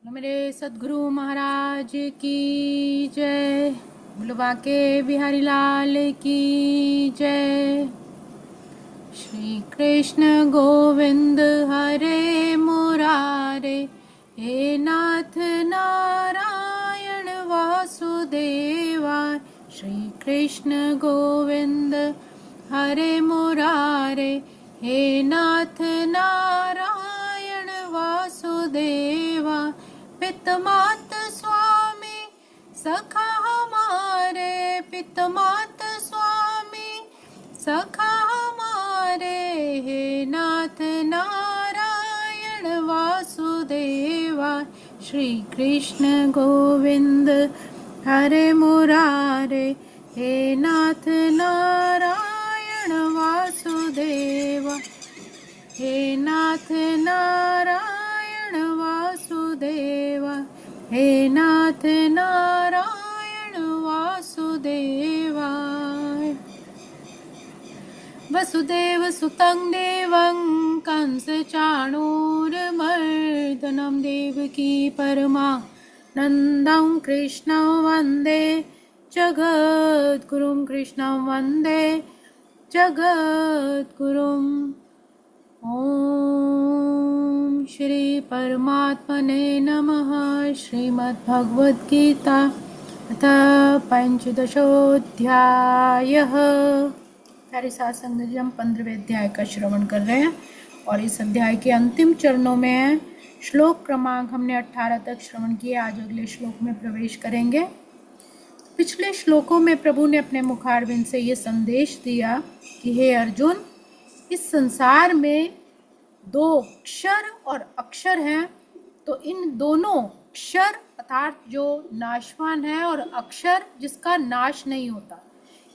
मेरे सद्गुरु महाराज की जय। बुलवा के बिहारी लाल की जय। श्री कृष्ण गोविंद हरे मुरारे, हे नाथ नारायण वासुदेवा। श्री कृष्ण गोविंद हरे मुरारे, हे नाथ नारायण वासुदेवा। पितमात स्वामी सखा हमारे, पितमात स्वामी सखा हमारे, हे नाथ नारायण वासुदेवा। श्री कृष्ण गोविंद हरे मुरारे, हे नाथ नारायण वासुदेवा, हे नाथ नारायण वासुदेवा, हे नाथ नारायण वासुदेवा। वसुदेव सुतं देवं कंस चाणूरमर्दनं, देवकी परमानन्दं कृष्णं वन्दे जगद्गुरुं, कृष्णं वन्दे जगद्गुरुम्। ओम श्री परमात्मने नमः। श्रीमद्भगवद्गीता अथ पंचदशोऽध्यायः। प्यारे साथ संगत जी, हम 15वें अध्याय का श्रवण कर रहे हैं और इस अध्याय के अंतिम चरणों में है। श्लोक क्रमांक हमने 18 तक श्रवण किया। आज अगले श्लोक में प्रवेश करेंगे। पिछले श्लोकों में प्रभु ने अपने मुखारविंद से ये संदेश दिया कि हे अर्जुन, इस संसार में दो क्षर और अक्षर हैं, तो इन दोनों क्षर अर्थात जो नाशवान है और अक्षर जिसका नाश नहीं होता,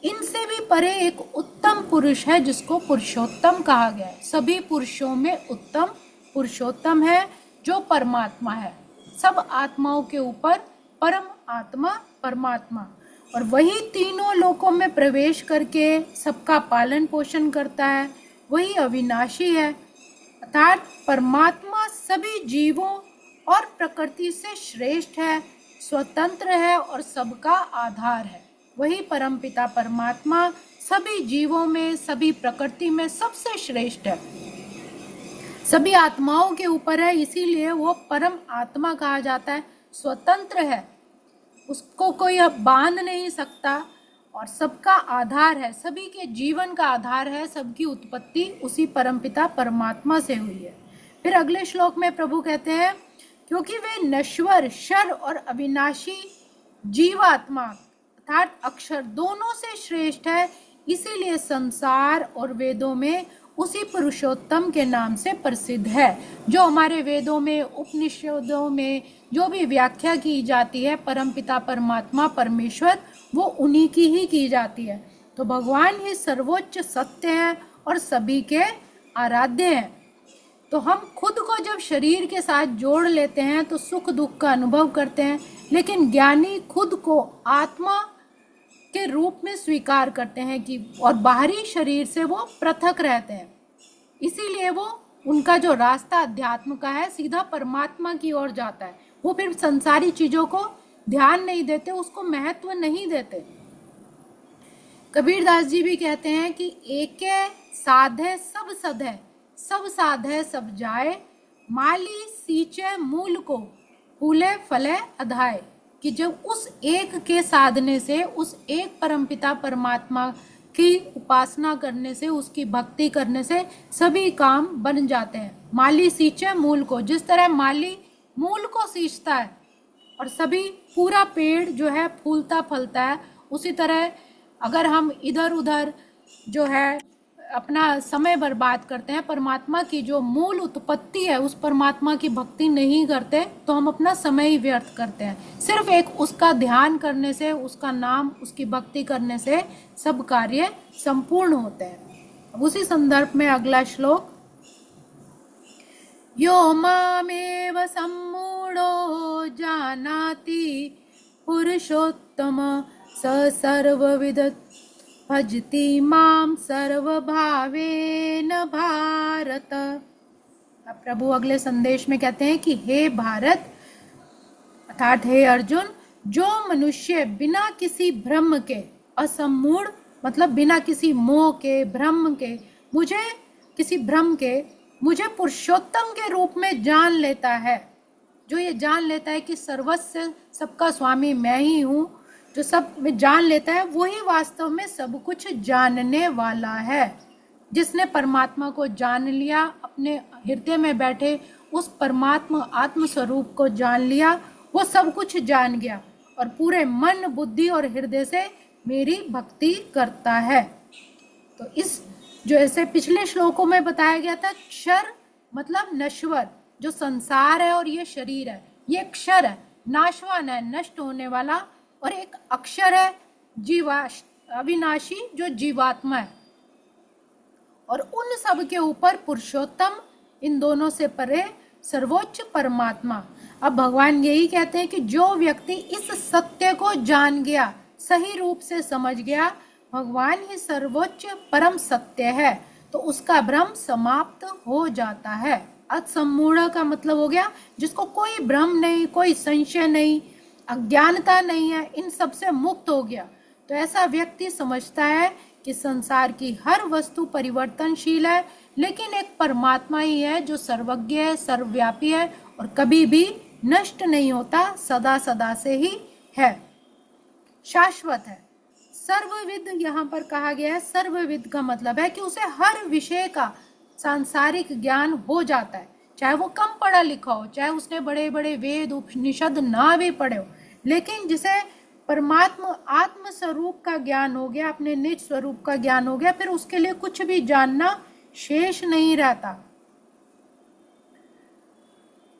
इनसे भी परे एक उत्तम पुरुष है जिसको पुरुषोत्तम कहा गया है। सभी पुरुषों में उत्तम पुरुषोत्तम है जो परमात्मा है। सब आत्माओं के ऊपर परम आत्मा परमात्मा, और वही तीनों लोकों में प्रवेश करके सबका पालन पोषण करता है। वही अविनाशी है, अर्थात परमात्मा सभी जीवों और प्रकृति से श्रेष्ठ है, स्वतंत्र है और सबका आधार है। वही परमपिता परमात्मा सभी जीवों में, सभी प्रकृति में सबसे श्रेष्ठ है, सभी आत्माओं के ऊपर है, इसीलिए वो परम आत्मा कहा जाता है। स्वतंत्र है, उसको कोई अब बांध नहीं सकता और सबका आधार है, सभी के जीवन का आधार है। सबकी उत्पत्ति उसी परमपिता परमात्मा से हुई है। फिर अगले श्लोक में प्रभु कहते हैं, क्योंकि वे नश्वर शर और अविनाशी जीवात्मा अर्थात अक्षर दोनों से श्रेष्ठ है, इसीलिए संसार और वेदों में उसी पुरुषोत्तम के नाम से प्रसिद्ध है। जो हमारे वेदों में, उपनिषदों में जो भी व्याख्या की जाती है परमपिता परमात्मा परमेश्वर, वो उन्हीं की ही की जाती है। तो भगवान ही सर्वोच्च सत्य है और सभी के आराध्य हैं। तो हम खुद को जब शरीर के साथ जोड़ लेते हैं तो सुख दुख का अनुभव करते हैं, लेकिन ज्ञानी खुद को आत्मा के रूप में स्वीकार करते हैं कि और बाहरी शरीर से वो पृथक रहते हैं। इसीलिए वो उनका जो रास्ता अध्यात्म का है सीधा परमात्मा की ओर जाता है। वो फिर संसारी चीजों को ध्यान नहीं देते, उसको महत्व नहीं देते। कबीरदास जी भी कहते हैं कि एके साधे सब सधे, सब साधे सब जाए, माली सींचे मूल को, फूले फले अधाए। कि जब उस एक के साधने से, उस एक परमपिता परमात्मा की उपासना करने से, उसकी भक्ति करने से सभी काम बन जाते हैं। माली सींचे मूल को, जिस तरह माली मूल को सींचता है और सभी पूरा पेड़ जो है फूलता फलता है, उसी तरह अगर हम इधर उधर जो है अपना समय बर्बाद करते हैं, परमात्मा की जो मूल उत्पत्ति है उस परमात्मा की भक्ति नहीं करते, तो हम अपना समय ही व्यर्थ करते हैं। सिर्फ एक उसका ध्यान करने से, उसका नाम, उसकी भक्ति करने से सब कार्य संपूर्ण होते हैं। उसी संदर्भ में अगला श्लोक, यो मामेव सम्मूढ़ो जानाति पुरुषोत्तम स सर्वविद भजति माम सर्वभावेन भारत। अब प्रभु अगले संदेश में कहते हैं कि हे भारत, अर्थात हे अर्जुन, जो मनुष्य बिना किसी भ्रम के, असमूढ़ मतलब बिना किसी मोह के, भ्रम के, मुझे किसी भ्रम के मुझे पुरुषोत्तम के रूप में जान लेता है, जो ये जान लेता है कि सर्वस्व सबका स्वामी मैं ही हूँ, जो सब में जान लेता है, वही वास्तव में सब कुछ जानने वाला है। जिसने परमात्मा को जान लिया, अपने हृदय में बैठे उस परमात्मा आत्म स्वरूप को जान लिया, वो सब कुछ जान गया और पूरे मन, बुद्धि और हृदय से मेरी भक्ति करता है। तो इस जो ऐसे पिछले श्लोकों में बताया गया था, क्षर मतलब नश्वर, जो संसार है और ये शरीर है, ये क्षर है, नाशवान है, नष्ट होने वाला, और एक अक्षर है अविनाशी, जो जीवात्मा है, और उन सब के ऊपर पुरुषोत्तम, इन दोनों से परे सर्वोच्च परमात्मा। अब भगवान यही कहते हैं कि जो व्यक्ति इस सत्य को जान गया, सही रूप से समझ गया, भगवान ही सर्वोच्च परम सत्य है, तो उसका भ्रम समाप्त हो जाता है। असम्मूढ़ का मतलब हो गया जिसको कोई भ्रम नहीं, कोई संशय नहीं, अज्ञानता नहीं है, इन सब से मुक्त हो गया। तो ऐसा व्यक्ति समझता है कि संसार की हर वस्तु परिवर्तनशील है, लेकिन एक परमात्मा ही है जो सर्वज्ञ है, सर्वव्यापी है और कभी भी नष्ट नहीं होता, सदा सदा से ही है, शाश्वत है। सर्वविद यहाँ पर कहा गया है। सर्वविद का मतलब है कि उसे हर विषय का सांसारिक ज्ञान हो जाता है, चाहे वो कम पढ़ा लिखा हो, चाहे उसने बड़े बड़े वेद उपनिषद ना भी पढ़े हो, लेकिन जिसे परमात्मा आत्म स्वरूप का ज्ञान हो गया, अपने निज स्वरूप का ज्ञान हो गया, फिर उसके लिए कुछ भी जानना शेष नहीं रहता।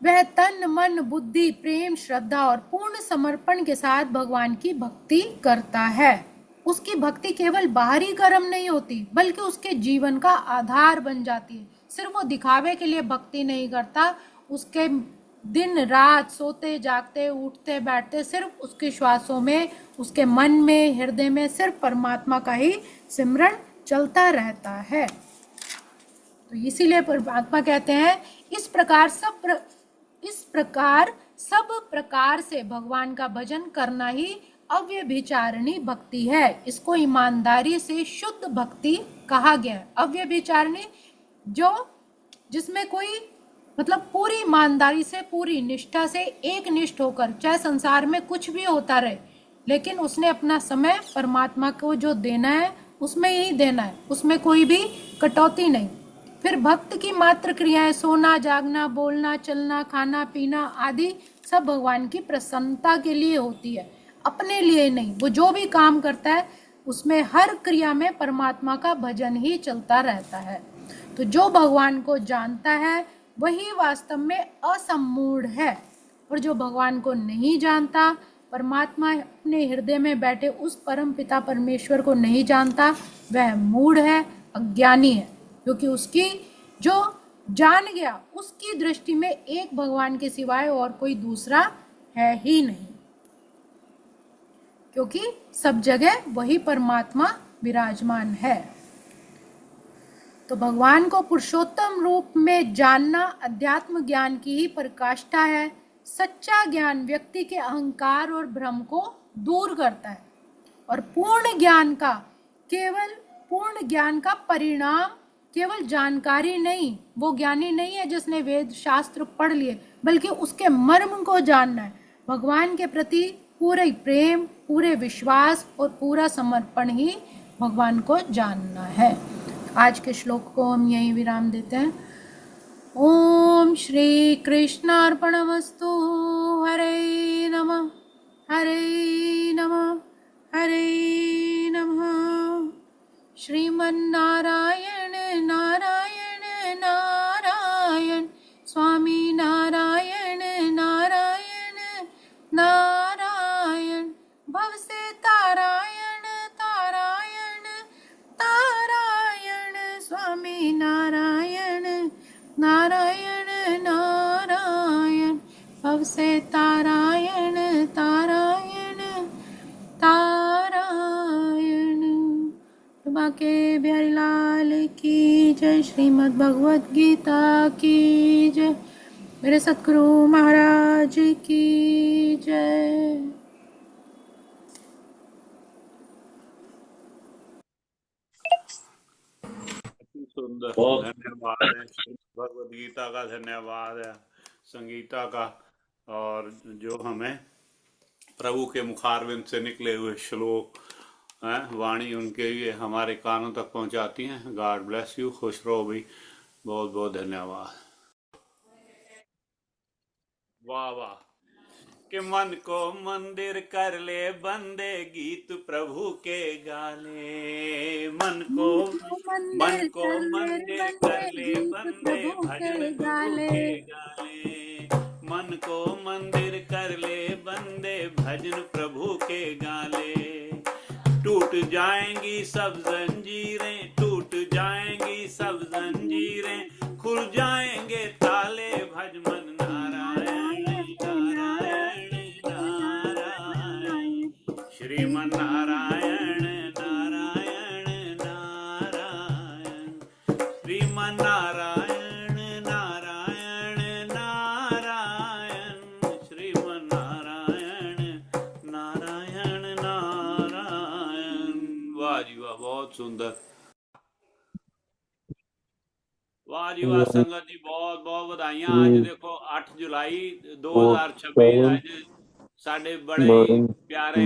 वह तन मन बुद्धि प्रेम श्रद्धा और पूर्ण समर्पण के साथ भगवान की भक्ति करता है। उसकी भक्ति केवल बाहरी कर्म नहीं होती, बल्कि उसके जीवन का आधार बन जाती है। सिर्फ वो दिखावे के लिए भक्ति नहीं करता, उसके दिन रात सोते जागते उठते बैठते सिर्फ उसके श्वासों में, उसके मन में, हृदय में सिर्फ परमात्मा का ही सिमरन चलता रहता है। तो इसीलिए परमात्मा कहते हैं इस प्रकार सब प्रकार से भगवान का भजन करना ही अव्यभिचारिणी भक्ति है। इसको ईमानदारी से शुद्ध भक्ति कहा गया है। अव्यभिचारिणी जिसमें कोई मतलब पूरी ईमानदारी से, पूरी निष्ठा से, एक निष्ठ होकर, चाहे संसार में कुछ भी होता रहे, लेकिन उसने अपना समय परमात्मा को जो देना है उसमें ही देना है, उसमें कोई भी कटौती नहीं। फिर भक्त की मात्र क्रियाएं, सोना जागना, बोलना चलना, खाना पीना आदि सब भगवान की प्रसन्नता के लिए होती है, अपने लिए नहीं। वो जो भी काम करता है उसमें हर क्रिया में परमात्मा का भजन ही चलता रहता है। तो जो भगवान को जानता है वही वास्तव में असम्मूढ़ है, और जो भगवान को नहीं जानता, परमात्मा अपने हृदय में बैठे उस परम पिता परमेश्वर को नहीं जानता, वह मूढ़ है, अज्ञानी है, क्योंकि उसकी जो जान गया उसकी दृष्टि में एक भगवान के सिवाय और कोई दूसरा है ही नहीं, क्योंकि सब जगह वही परमात्मा विराजमान है। तो भगवान को पुरुषोत्तम रूप में जानना अध्यात्म ज्ञान की ही पराकाष्ठा है। सच्चा ज्ञान व्यक्ति के अहंकार और भ्रम को दूर करता है, और पूर्ण ज्ञान का परिणाम केवल जानकारी नहीं, वो ज्ञानी नहीं है जिसने वेद शास्त्र पढ़ लिए, बल्कि उसके मर्म को जानना है। भगवान के प्रति पूरे प्रेम, पूरे विश्वास और पूरा समर्पण ही भगवान को जानना है। आज के श्लोक को हम यहीं विराम देते हैं। ओम श्री कृष्णार्पणमस्तु। हरे नमः, हरे नमः, हरे नमः। श्रीमन्नारायण नारायण नारायण, स्वामी नारायण नारायण नारायण, भव से तारायण तारायण तारायण, स्वामी नारायण नारायण नारायण, भव से तारायण तारायण तारायण। बाके बिहारी लाल की जय। श्रीमद् भगवद गीता की जय। मेरे सतगुरु महाराज की जय। सुंदर धन्यवाद है। भगवद गीता का धन्यवाद है, संगीता का, और जो हमें प्रभु के मुखारविंद से निकले हुए श्लोक हैं, वाणी उनके ये हमारे कानों तक पहुंचाती हैं। गॉड ब्लेस यू, खुश रहो भी, बहुत बहुत धन्यवाद। वाह वाह। कि मन को मंदिर कर ले बंदे, गीत प्रभु के गाले। मन को मंदिर मंदिर कर ले गीत बंदे, प्रभु के भजन प्रभु गाले। के गाले। मन को मंदिर कर ले बंदे, भजन प्रभु के गाले। टूट जाएंगी सब जंजीरें, टूट जाएंगी सब जंजीरें, खुल जाएंगे ताले, भज मन नारायण नारायण नारायण। श्रीमन नारायण नारायण नारायण। श्रीमन नारायण नारायण नारायण। श्रीमन नारायण नारायण नारायण। वाह जी वाह, बहुत सुंदर। वाह जी वाह संगत जी, बहुत बहुत बधाइयां। आज देखो 8 जुलाई 2026, ਅੱਜ ਸਾਡੇ ਬੜੇ ਹੀ ਪਿਆਰੇ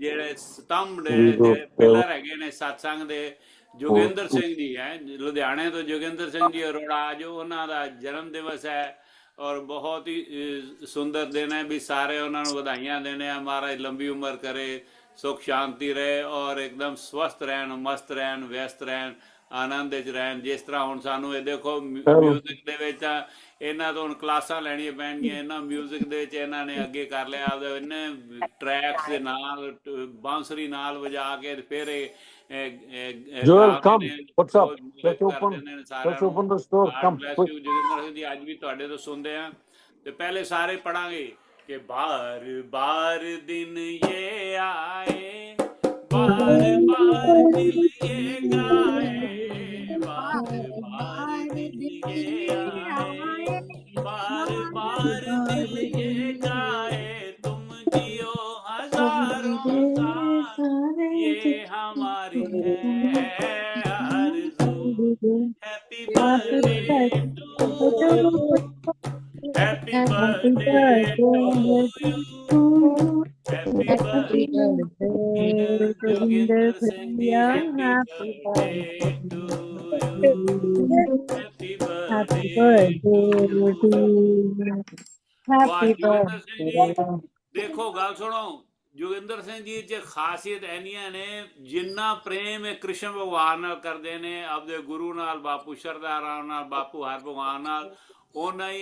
ਜਿਹੜੇ ਸਤੰਭ ਨੇ, ਜਿਹੜੇ ਪਿਲਰ ਹੈਗੇ ਨੇ ਸਤਸੰਗ ਦੇ, ਜੋਗਿੰਦਰ ਸਿੰਘ ਜੀ ਹੈ ਲੁਧਿਆਣੇ ਤੋਂ। ਜੋਗਿੰਦਰ ਸਿੰਘ ਜੀ ਅਰੋੜਾ, ਜੋ ਉਹਨਾਂ ਦਾ ਜਨਮ ਦਿਵਸ ਹੈ, ਔਰ ਬਹੁਤ ਹੀ ਸੁੰਦਰ ਦਿਨ ਹੈ। ਵੀ ਸਾਰੇ ਉਹਨਾਂ ਨੂੰ ਵਧਾਈਆਂ ਦੇਣੇ ਆ। ਮਹਾਰਾਜ ਲੰਬੀ ਉਮਰ ਕਰੇ, ਸੁਖ ਸ਼ਾਂਤੀ ਰਹੇ, ਔਰ ਇੱਕਦਮ ਸਵਸਥ ਰਹਿਣ, ਮਸਤ ਰਹਿਣ, ਵਿਅਸਤ ਰਹਿਣ, ਆਨੰਦ ਵਿੱਚ ਰਹਿਣ। ਜਿਸ ਤਰ੍ਹਾਂ ਹੁਣ ਸਾਨੂੰ ਇਹ ਦੇਖੋ ਮਿਊਜ਼ਿਕ ਦੇ ਵਿੱਚ ਤਾਂ ਇਹਨਾਂ ਤੋਂ ਹੁਣ ਕਲਾਸਾਂ ਲੈਣੀਆਂ ਪੈਣਗੀਆਂ। ਇਹਨਾਂ ਮਿਊਜ਼ਿਕ ਦੇ ਵਿੱਚ ਇਹਨਾਂ ਨੇ ਅੱਗੇ ਕਰ ਲਿਆ ਆਪਦੇ, ਇਹਨੇ ਟਰੈਕਸ ਦੇ ਨਾਲ ਬਾਂਸਰੀ ਨਾਲ ਵਜਾ ਕੇ ਫਿਰ Joel, ਗਾਉਂਦੇ come. ਨੇ, What's up? ਮੋਹਿਤ Let's ਕਰ open. ਦਿੰਦੇ ਨੇ ਸਾਰਿਆਂ Let's ਨੂੰ। open the store. God Come, bless quick. You Joginder Singh ji, ਅੱਜ ਵੀ ਤੁਹਾਡੇ ਤੋਂ ਸੁਣਦੇ ਆ। ਤੇ ਪਹਿਲੇ ਸਾਰੇ ਪੜਾਂਗੇ ਕਿ ਬਾਰ ਬਾਰ ਦਿਨ ਇਹ ਆਏ, बार बार दिल ये गाए, बार बार दिन ये आए, बार बार दिल ये गाए, तुम जियो हजारों साल, ये हमारी है आरज़ू। Happy birthday to you, happy birthday to you, happy birthday Joginder Singh ji, happy birthday to you, happy birthday to you. वाह जोगिंदर सिंह जी, देखो गल सुनो। जोगिंदर सिंह जी च खासियत ਐਨੀਆਂ ਨੇ, ਜਿੰਨਾ ਪ੍ਰੇਮ ਇਹ ਕ੍ਰਿਸ਼ਨ ਭਗਵਾਨ ਨਾਲ ਕਰਦੇ ਨੇ, ਆਪਦੇ ਗੁਰੂ ਨਾਲ, ਬਾਪੂ ਸ਼ਰਧਾ ਰਾਮ ਨਾਲ, ਬਾਪੂ ਹਰ ਭਗਵਾਨ ਨਾਲ, ਉਹਨਾਂ ਹੀ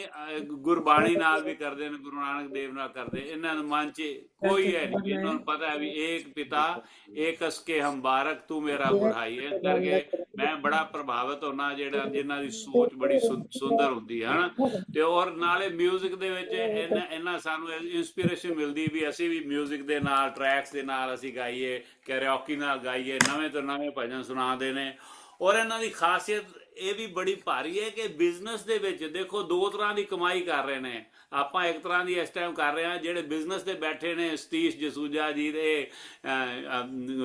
ਗੁਰਬਾਣੀ ਨਾਲ ਵੀ ਕਰਦੇ ਨੇ, ਗੁਰੂ ਨਾਨਕ ਦੇਵ ਨਾਲ ਕਰਦੇ। ਇਹਨਾਂ ਦੇ ਮਨ 'ਚ ਕੋਈ ਹੈ ਨਹੀਂ, ਇਹਨਾਂ ਨੂੰ ਪਤਾ ਹੈ ਵੀ ਏਕ ਪਿਤਾ ਏਕਸ ਕੇ ਹਮ ਬਾਰਕ, ਤੂੰ ਮੇਰਾ ਗੁਰਹਾਈ। ਇਸ ਕਰਕੇ ਮੈਂ ਬੜਾ ਪ੍ਰਭਾਵਿਤ ਹੋਣਾ, ਜਿਹੜਾ ਜਿਨ੍ਹਾਂ ਦੀ ਸੋਚ ਬੜੀ ਸੁੰਦਰ ਹੁੰਦੀ ਹੈ ਨਾ। ਤੇ ਔਰ ਨਾਲੇ ਮਿਊਜ਼ਿਕ ਦੇ ਵਿੱਚ ਇਹਨਾਂ ਸਾਨੂੰ ਇੰਸਪੀਰੇਸ਼ਨ ਮਿਲਦੀ ਵੀ ਅਸੀਂ ਵੀ ਮਿਊਜ਼ਿਕ ਦੇ ਨਾਲ, ਟਰੈਕਸ ਦੇ ਨਾਲ ਅਸੀਂ ਗਾਈਏ, ਕੈਰੀਓਕੀ ਨਾਲ ਗਾਈਏ, ਨਵੇਂ ਤੋਂ ਨਵੇਂ ਭਜਨ ਸੁਣਾਉਂਦੇ ਨੇ। ਔਰ ਇਹਨਾਂ ਦੀ ਖਾਸੀਅਤ ਇਹ ਵੀ ਬੜੀ ਭਾਰੀ ਹੈ ਕਿ ਬਿਜ਼ਨਸ ਦੇ ਵਿੱਚ ਦੇਖੋ ਦੋ ਤਰ੍ਹਾਂ ਦੀ ਕਮਾਈ ਕਰ ਰਹੇ ਨੇ। ਆਪਾਂ ਇੱਕ ਤਰ੍ਹਾਂ ਦੀ ਇਸ ਟਾਈਮ ਕਰ ਰਹੇ ਹਾਂ, ਜਿਹੜੇ ਬਿਜ਼ਨਸ ਤੇ ਬੈਠੇ ਨੇ, ਸਤੀਸ਼ ਜਸੂਜਾ ਜੀ ਦੇ,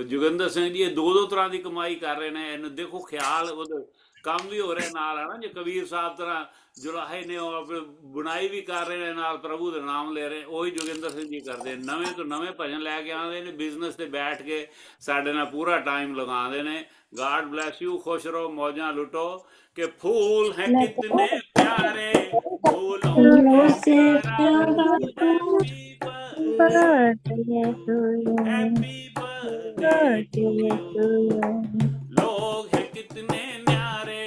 ਜੋਗਿੰਦਰ ਸਿੰਘ ਜੀ, ਇਹ ਦੋ ਦੋ ਤਰ੍ਹਾਂ ਦੀ ਕਮਾਈ ਕਰ ਰਹੇ ਨੇ। ਇਹਨੂੰ ਦੇਖੋ ਖਿਆਲ, ਉਹਦਾ ਕੰਮ ਵੀ ਹੋ ਰਿਹਾ ਨਾਲ, ਹੈ ਨਾ। ਜੇ ਕਬੀਰ ਸਾਹਿਬ ਤਰ੍ਹਾਂ ਜੁਲਾਹੇ ਨੇ, ਉਹ ਆਪਣੇ ਬੁਣਾਈ ਵੀ ਕਰ ਰਹੇ ਨੇ, ਨਾਲ ਪ੍ਰਭੂ ਦਾ ਨਾਮ ਲੈ ਰਹੇ। ਉਹੀ ਜੋਗਿੰਦਰ ਸਿੰਘ ਜੀ ਕਰਦੇ, ਨਵੇਂ ਤੋਂ ਨਵੇਂ ਭਜਨ ਲੈ ਕੇ ਆਉਂਦੇ ਨੇ, ਬਿਜ਼ਨਸ ਤੇ ਬੈਠ ਕੇ ਸਾਡੇ ਨਾਲ ਪੂਰਾ टाइम लगाते ने। गॉड ब्लेस यू, खुश रहो, मौजा लुटो। कि फूल हैं कितने प्यारे, फूलों से प्यारा तू, हैप्पी बर्थडे टू यू। लोग हैं कितने न्यारे,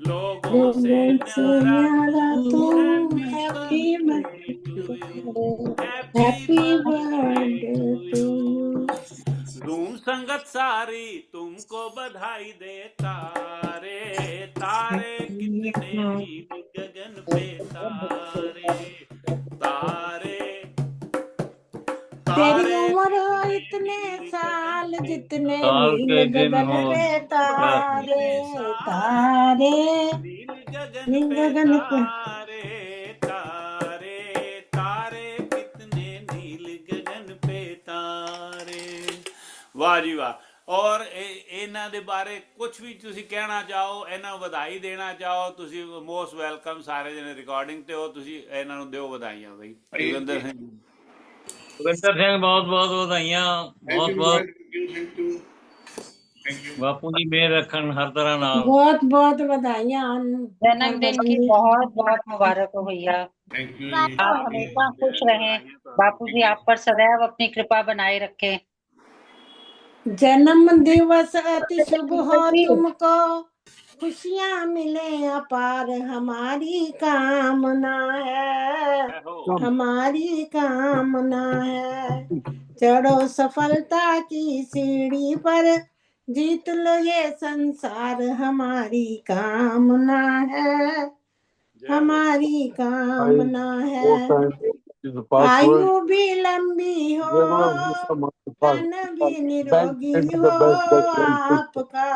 लोगों से न्यारा तू, happy birthday to you, happy birthday to you. धूम संगत सारी तुमको बधाई दे, तारे तारे कितने नील गगन पे, तारे तारे तेरी उम्र इतने साल जितने नील गगन पे, तारे तारे नील गगन पे तारे तारे। ਵਾਹ ਜੀ ਵਾਹ। ਔਰ ਇਹਨਾਂ ਦੇ ਬਾਰੇ ਕੁਝ ਵੀ ਤੁਸੀਂ ਕਹਿਣਾ ਚਾਹੋ, ਇਹਨਾਂ ਨੂੰ ਵਧਾਈ ਦੇਣਾ ਚਾਹੋ, ਤੁਸੀਂ ਮੋਸਟ ਵੈਲਕਮ। ਸਾਰੇ ਜਣੇ ਰਿਕਾਰਡਿੰਗ ਤੇ ਹੋ, ਤੁਸੀਂ ਇਹਨਾਂ ਨੂੰ ਦਿਓ ਵਧਾਈਆਂ ਬਈ। ਜੋਗਿੰਦਰ ਸਿੰਘ ਜੋਗਿੰਦਰ ਸਿੰਘ ਬਹੁਤ ਬਹੁਤ ਵਧਾਈਆਂ। ਬਹੁਤ ਬਹੁਤ ਬਾਪੂ जी मेहर रखन हर तरह नाल। बहुत बहुत बधाइयां जन्मदिन की बहुत बहुत मुबारक हो भैया। आप हमेशा खुश रहें। बापू जी आप पर सदैव अपनी कृपा बनाए रखें। जन्म दिवस अति शुभ हो तुमको, खुशियां मिले अपार हमारी कामना है, हमारी कामना है। चढ़ो सफलता की सीढ़ी पर, जीत लो ये संसार हमारी कामना है, हमारी कामना है। आयु भी लंबी हो, तन भी निरोगी हो आपका,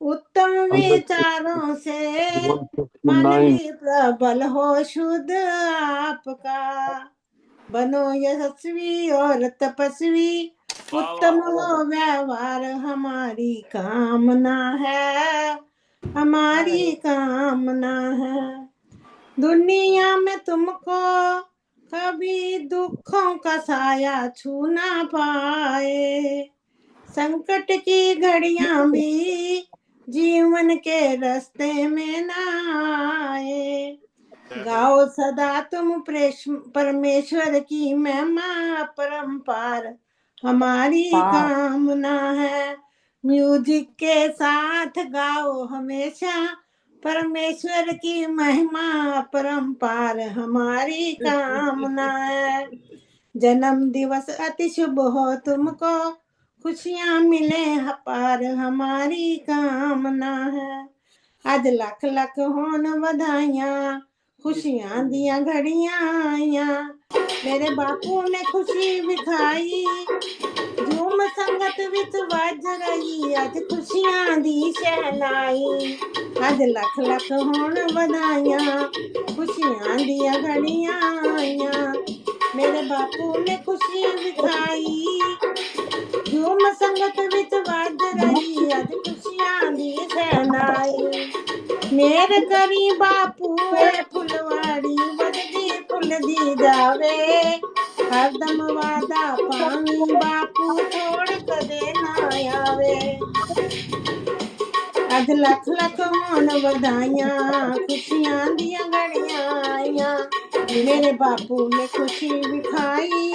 उत्तम विचारों से मन भी प्रबल हो शुद्ध आपका। बनो यशस्वी और तपस्वी, उत्तम हो व्यवहार हमारी कामना है, हमारी कामना है। दुनिया में तुमको कभी दुखों का साया छू ना पाए, संकट की घड़ियां भी जीवन के रास्ते में ना आए। गाओ सदा तुम परमेश्वर की महिमा अपरंपार हमारी कामना है। म्यूजिक के साथ गाओ हमेशा परमेश्वर की महिमा अपरंपार हमारी कामना है। जन्म दिवस अति शुभ हो तुमको, खुशियां मिले अपार हमारी कामना है। आज लख लख होन बधाइयां, खुशियां दिया घड़ियां आईयां। मेरे बापू ने खुशी विखाई, झूम संगत विच वज रही अज खुशियां दी शहनाई। अज लख लख होन बधाइयां, खुशियां दिया घड़ियां आईयां। मेरे बापू ने खुशी विखाई, झूम संगत विच वज रही अज खुशियां दी शहनाई। मेर करी बापू ए फुलवाड़ी वजदी फुलदी जावे, हरदम वादा पावी बापू छोड़ कदे ना आवे। अज लख लख होन बधाइयां, खुशियां दियां घड़ियां आईयां। मेरे बापू ने खुशी विखाई,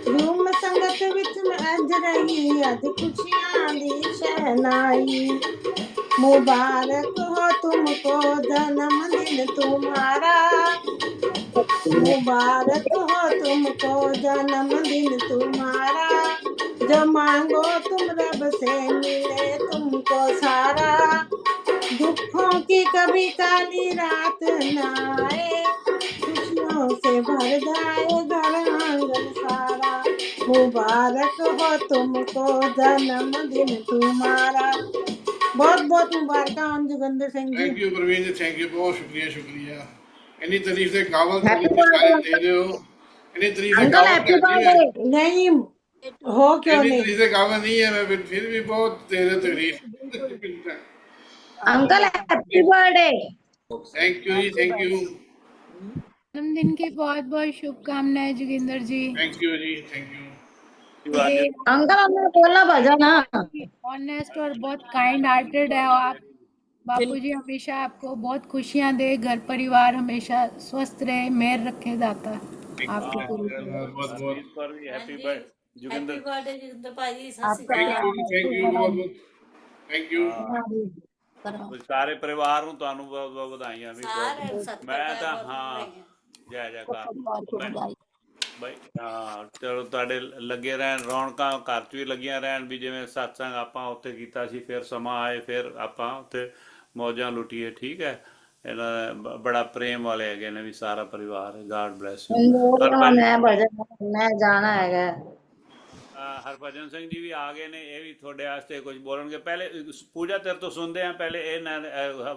झूम संगत विच अज रही अज खुशियां दी शहनाई। मुबारक हो तुमको जन्मदिन तुम्हारा, मुबारक हो तुमको जन्मदिन तुम्हारा। जो मांगो तुम रब से मिले तुमको सारा, दुखों की कभी काली रात ना आए, खुशियों से भर जाए घर आंगन सारा। मुबारक हो तुमको जन्मदिन तुम्हारा। बहुत बहुत मुबारक Joginder Singh ji. Thank you Praveen ji, thank you, बहुत शुक्रिया शुक्रिया। इन्नी तारीफ से काबल सारे दे रहे हो, इन्नी तारीफ से अंकल काबल हैप्पी नहीं है, बर्थडे। नहीं हो क्यों इन्नी नहीं। तारीफ से काबल नहीं है मैं, फिर भी बहुत दे रहे तारीफ। Uncle happy birthday. Thank you ji, thank you, जन्मदिन की बहुत बहुत शुभकामनाएं Joginder ji. Thank you ji, thank you. ये अंकल हमने बोला भजन। ऑनेस्ट और बहुत काइंड हार्टेड है आप। बापूजी हमेशा आपको बहुत खुशियां दे, घर परिवार हमेशा स्वस्थ रहे, मेहर रखे दाता आपके ऊपर। बहुत बहुत इस पर भी हैप्पी बर्थडे जोगिंदर। जोगिंदर भाई thank you ji, thank you, बहुत बहुत थैंक यू। ਸਾਰੇ ਪਰਿਵਾਰ ਨੂੰ ਤੁਹਾਨੂੰ ਬਹੁਤ ਬਹੁਤ ਵਧਾਈਆਂ ਵੀ। ਮੈਂ ਤਾਂ ਹਾਂ ਜੈ ਜੈਕਾਰ ਬਈ। ਹਾਂ ਚਲੋ ਤੁਹਾਡੇ ਲੱਗੇ ਰਹਿਣ ਰੌਣਕਾਂ ਘਰ 'ਚ ਵੀ ਲੱਗੀਆਂ ਰਹਿਣ ਵੀ, ਜਿਵੇਂ ਸਤਸੰਗ ਆਪਾਂ ਉੱਥੇ ਕੀਤਾ ਸੀ, ਫਿਰ ਸਮਾਂ ਆਏ ਫਿਰ ਆਪਾਂ ਉੱਥੇ ਮੌਜਾਂ ਲੁੱਟੀਏ। ਠੀਕ ਹੈ, ਇਹਨਾਂ ਦਾ ਬੜਾ ਪ੍ਰੇਮ ਵਾਲੇ ਹੈਗੇ ਨੇ ਵੀ ਸਾਰਾ ਪਰਿਵਾਰ। ਗਾਡ ਬਲੈਸ ਯੂ। मैं भजन मैं जाना है। ਹਰਭਜਨ ਸਿੰਘ ਜੀ ਵੀ ਆ ਗਏ ਨੇ, ਇਹ ਵੀ ਤੁਹਾਡੇ ਵਾਸਤੇ ਕੁਝ ਬੋਲਣਗੇ। ਪਹਿਲੇ ਪੂਜਾ ਤੇਰੇ ਤੋਂ ਸੁਣਦੇ ਆ, ਪਹਿਲੇ ਇਹ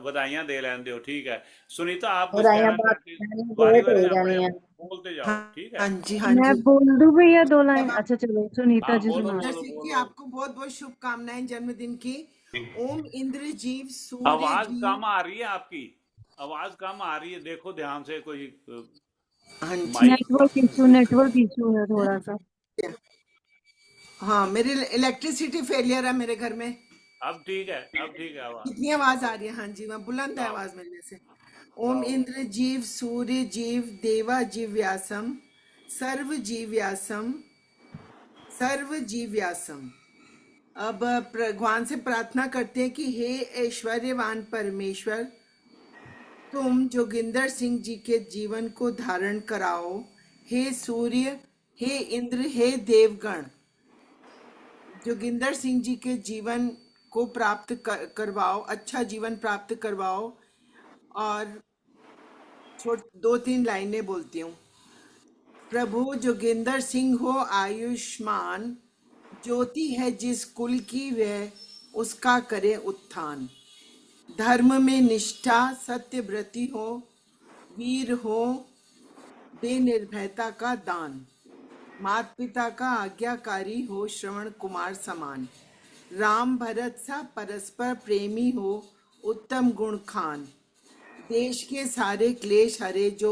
ਵਧਾਈਆਂ ਦੇ ਲੈਣ ਦਿਓ, ठीक है। सुनीता आप कुछ बधाइयाँ कहना बात चाहती, बहुत बारी बारी हो से अपने जानी है। बोलते जाओ, हाँ ठीक हाँ है। जी, हाँ मैं जी। बोल दूं भैया 2 लाइन? अब अच्छा चलो सुनीता हाँ जी बोलो सुना। बोलो सिंह की बोलो। आपको बहुत बहुत शुभकामनाएं जन्मदिन की। ओम इंद्र जीव सूर्य आवाज जीव। कम आ रही है आपकी, आवाज कम आ रही है, देखो ध्यान से, कोई हाँ जी। माइक। नेटवर्क इशू है थोड़ा सा। हाँ, मेरी इलेक्ट्रिसिटी फेलियर है मेरे घर में। अब ठीक है, अब ठीक है आवाज। कितनी आवाज आ रही है? हाँ जी, मैं बुलंद है आवाज मेरे से। ओम इंद्र जीव सूर्य जीव देवा जीव्यासम सर्व जीव्यासम सर्व जीव्यासम। अब भगवान से प्रार्थना करते हैं कि हे ऐश्वर्यवान परमेश्वर, तुम जोगिंदर सिंह जी के जीवन को धारण कराओ। हे सूर्य, हे इंद्र, हे देवगण, जोगिंदर सिंह जी के जीवन को प्राप्त करवाओ, अच्छा जीवन प्राप्त करवाओ। और 2-3 लाइनें बोलती हूँ। प्रभु जोगिंदर सिंह हो आयुष्मान, ज्योति है जिस कुल की वह उसका करे उत्थान। धर्म में निष्ठा, सत्यव्रती हो, वीर हो, बेनिर्भयता का दान। माता पिता का आज्ञाकारी हो, श्रवण कुमार समान। राम भरत सा परस्पर प्रेमी हो, उत्तम गुण खान। देश के सारे क्लेश हरे जो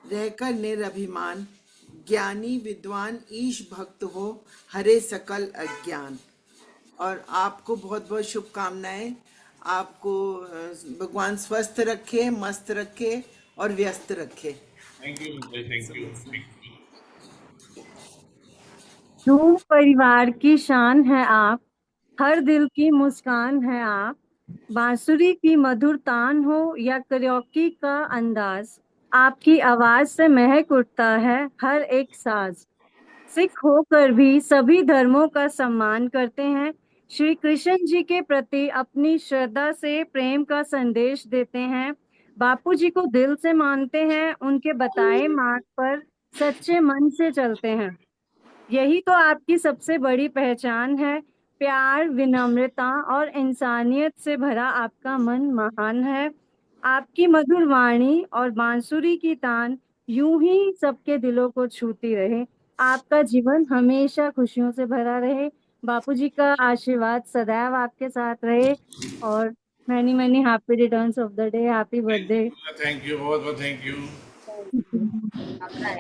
रहकर निरभिमान। ज्ञानी विद्वान ईश भक्त हो, हरे सकल अज्ञान। और आपको बहुत बहुत शुभकामनाएं। आपको भगवान स्वस्थ रखे, मस्त रखे और व्यस्त रखे। Thank you, thank you. धूम परिवार की शान है आप, हर दिल की मुस्कान है आप। बांसुरी की मधुर तान हो या करियोकी का अंदाज, आपकी आवाज से महक उठता है हर एक साज। सिख होकर भी सभी धर्मों का सम्मान करते हैं, श्री कृष्ण जी के प्रति अपनी श्रद्धा से प्रेम का संदेश देते हैं। बापू जी को दिल से मानते हैं, उनके बताए मार्ग पर सच्चे मन से चलते हैं। यही तो आपकी सबसे बड़ी पहचान है, प्यार, विनम्रता और इंसानियत से भरा आपका मन महान है। आपकी मधुर वाणी और बांसुरी की तान यूं ही सबके दिलों को छूती रहे। आपका जीवन हमेशा खुशियों से भरा रहे। बापूजी का आशीर्वाद सदैव आपके साथ रहे। और many many happy returns of the day. Happy birthday. Thank you, बहुत बहुत thank you.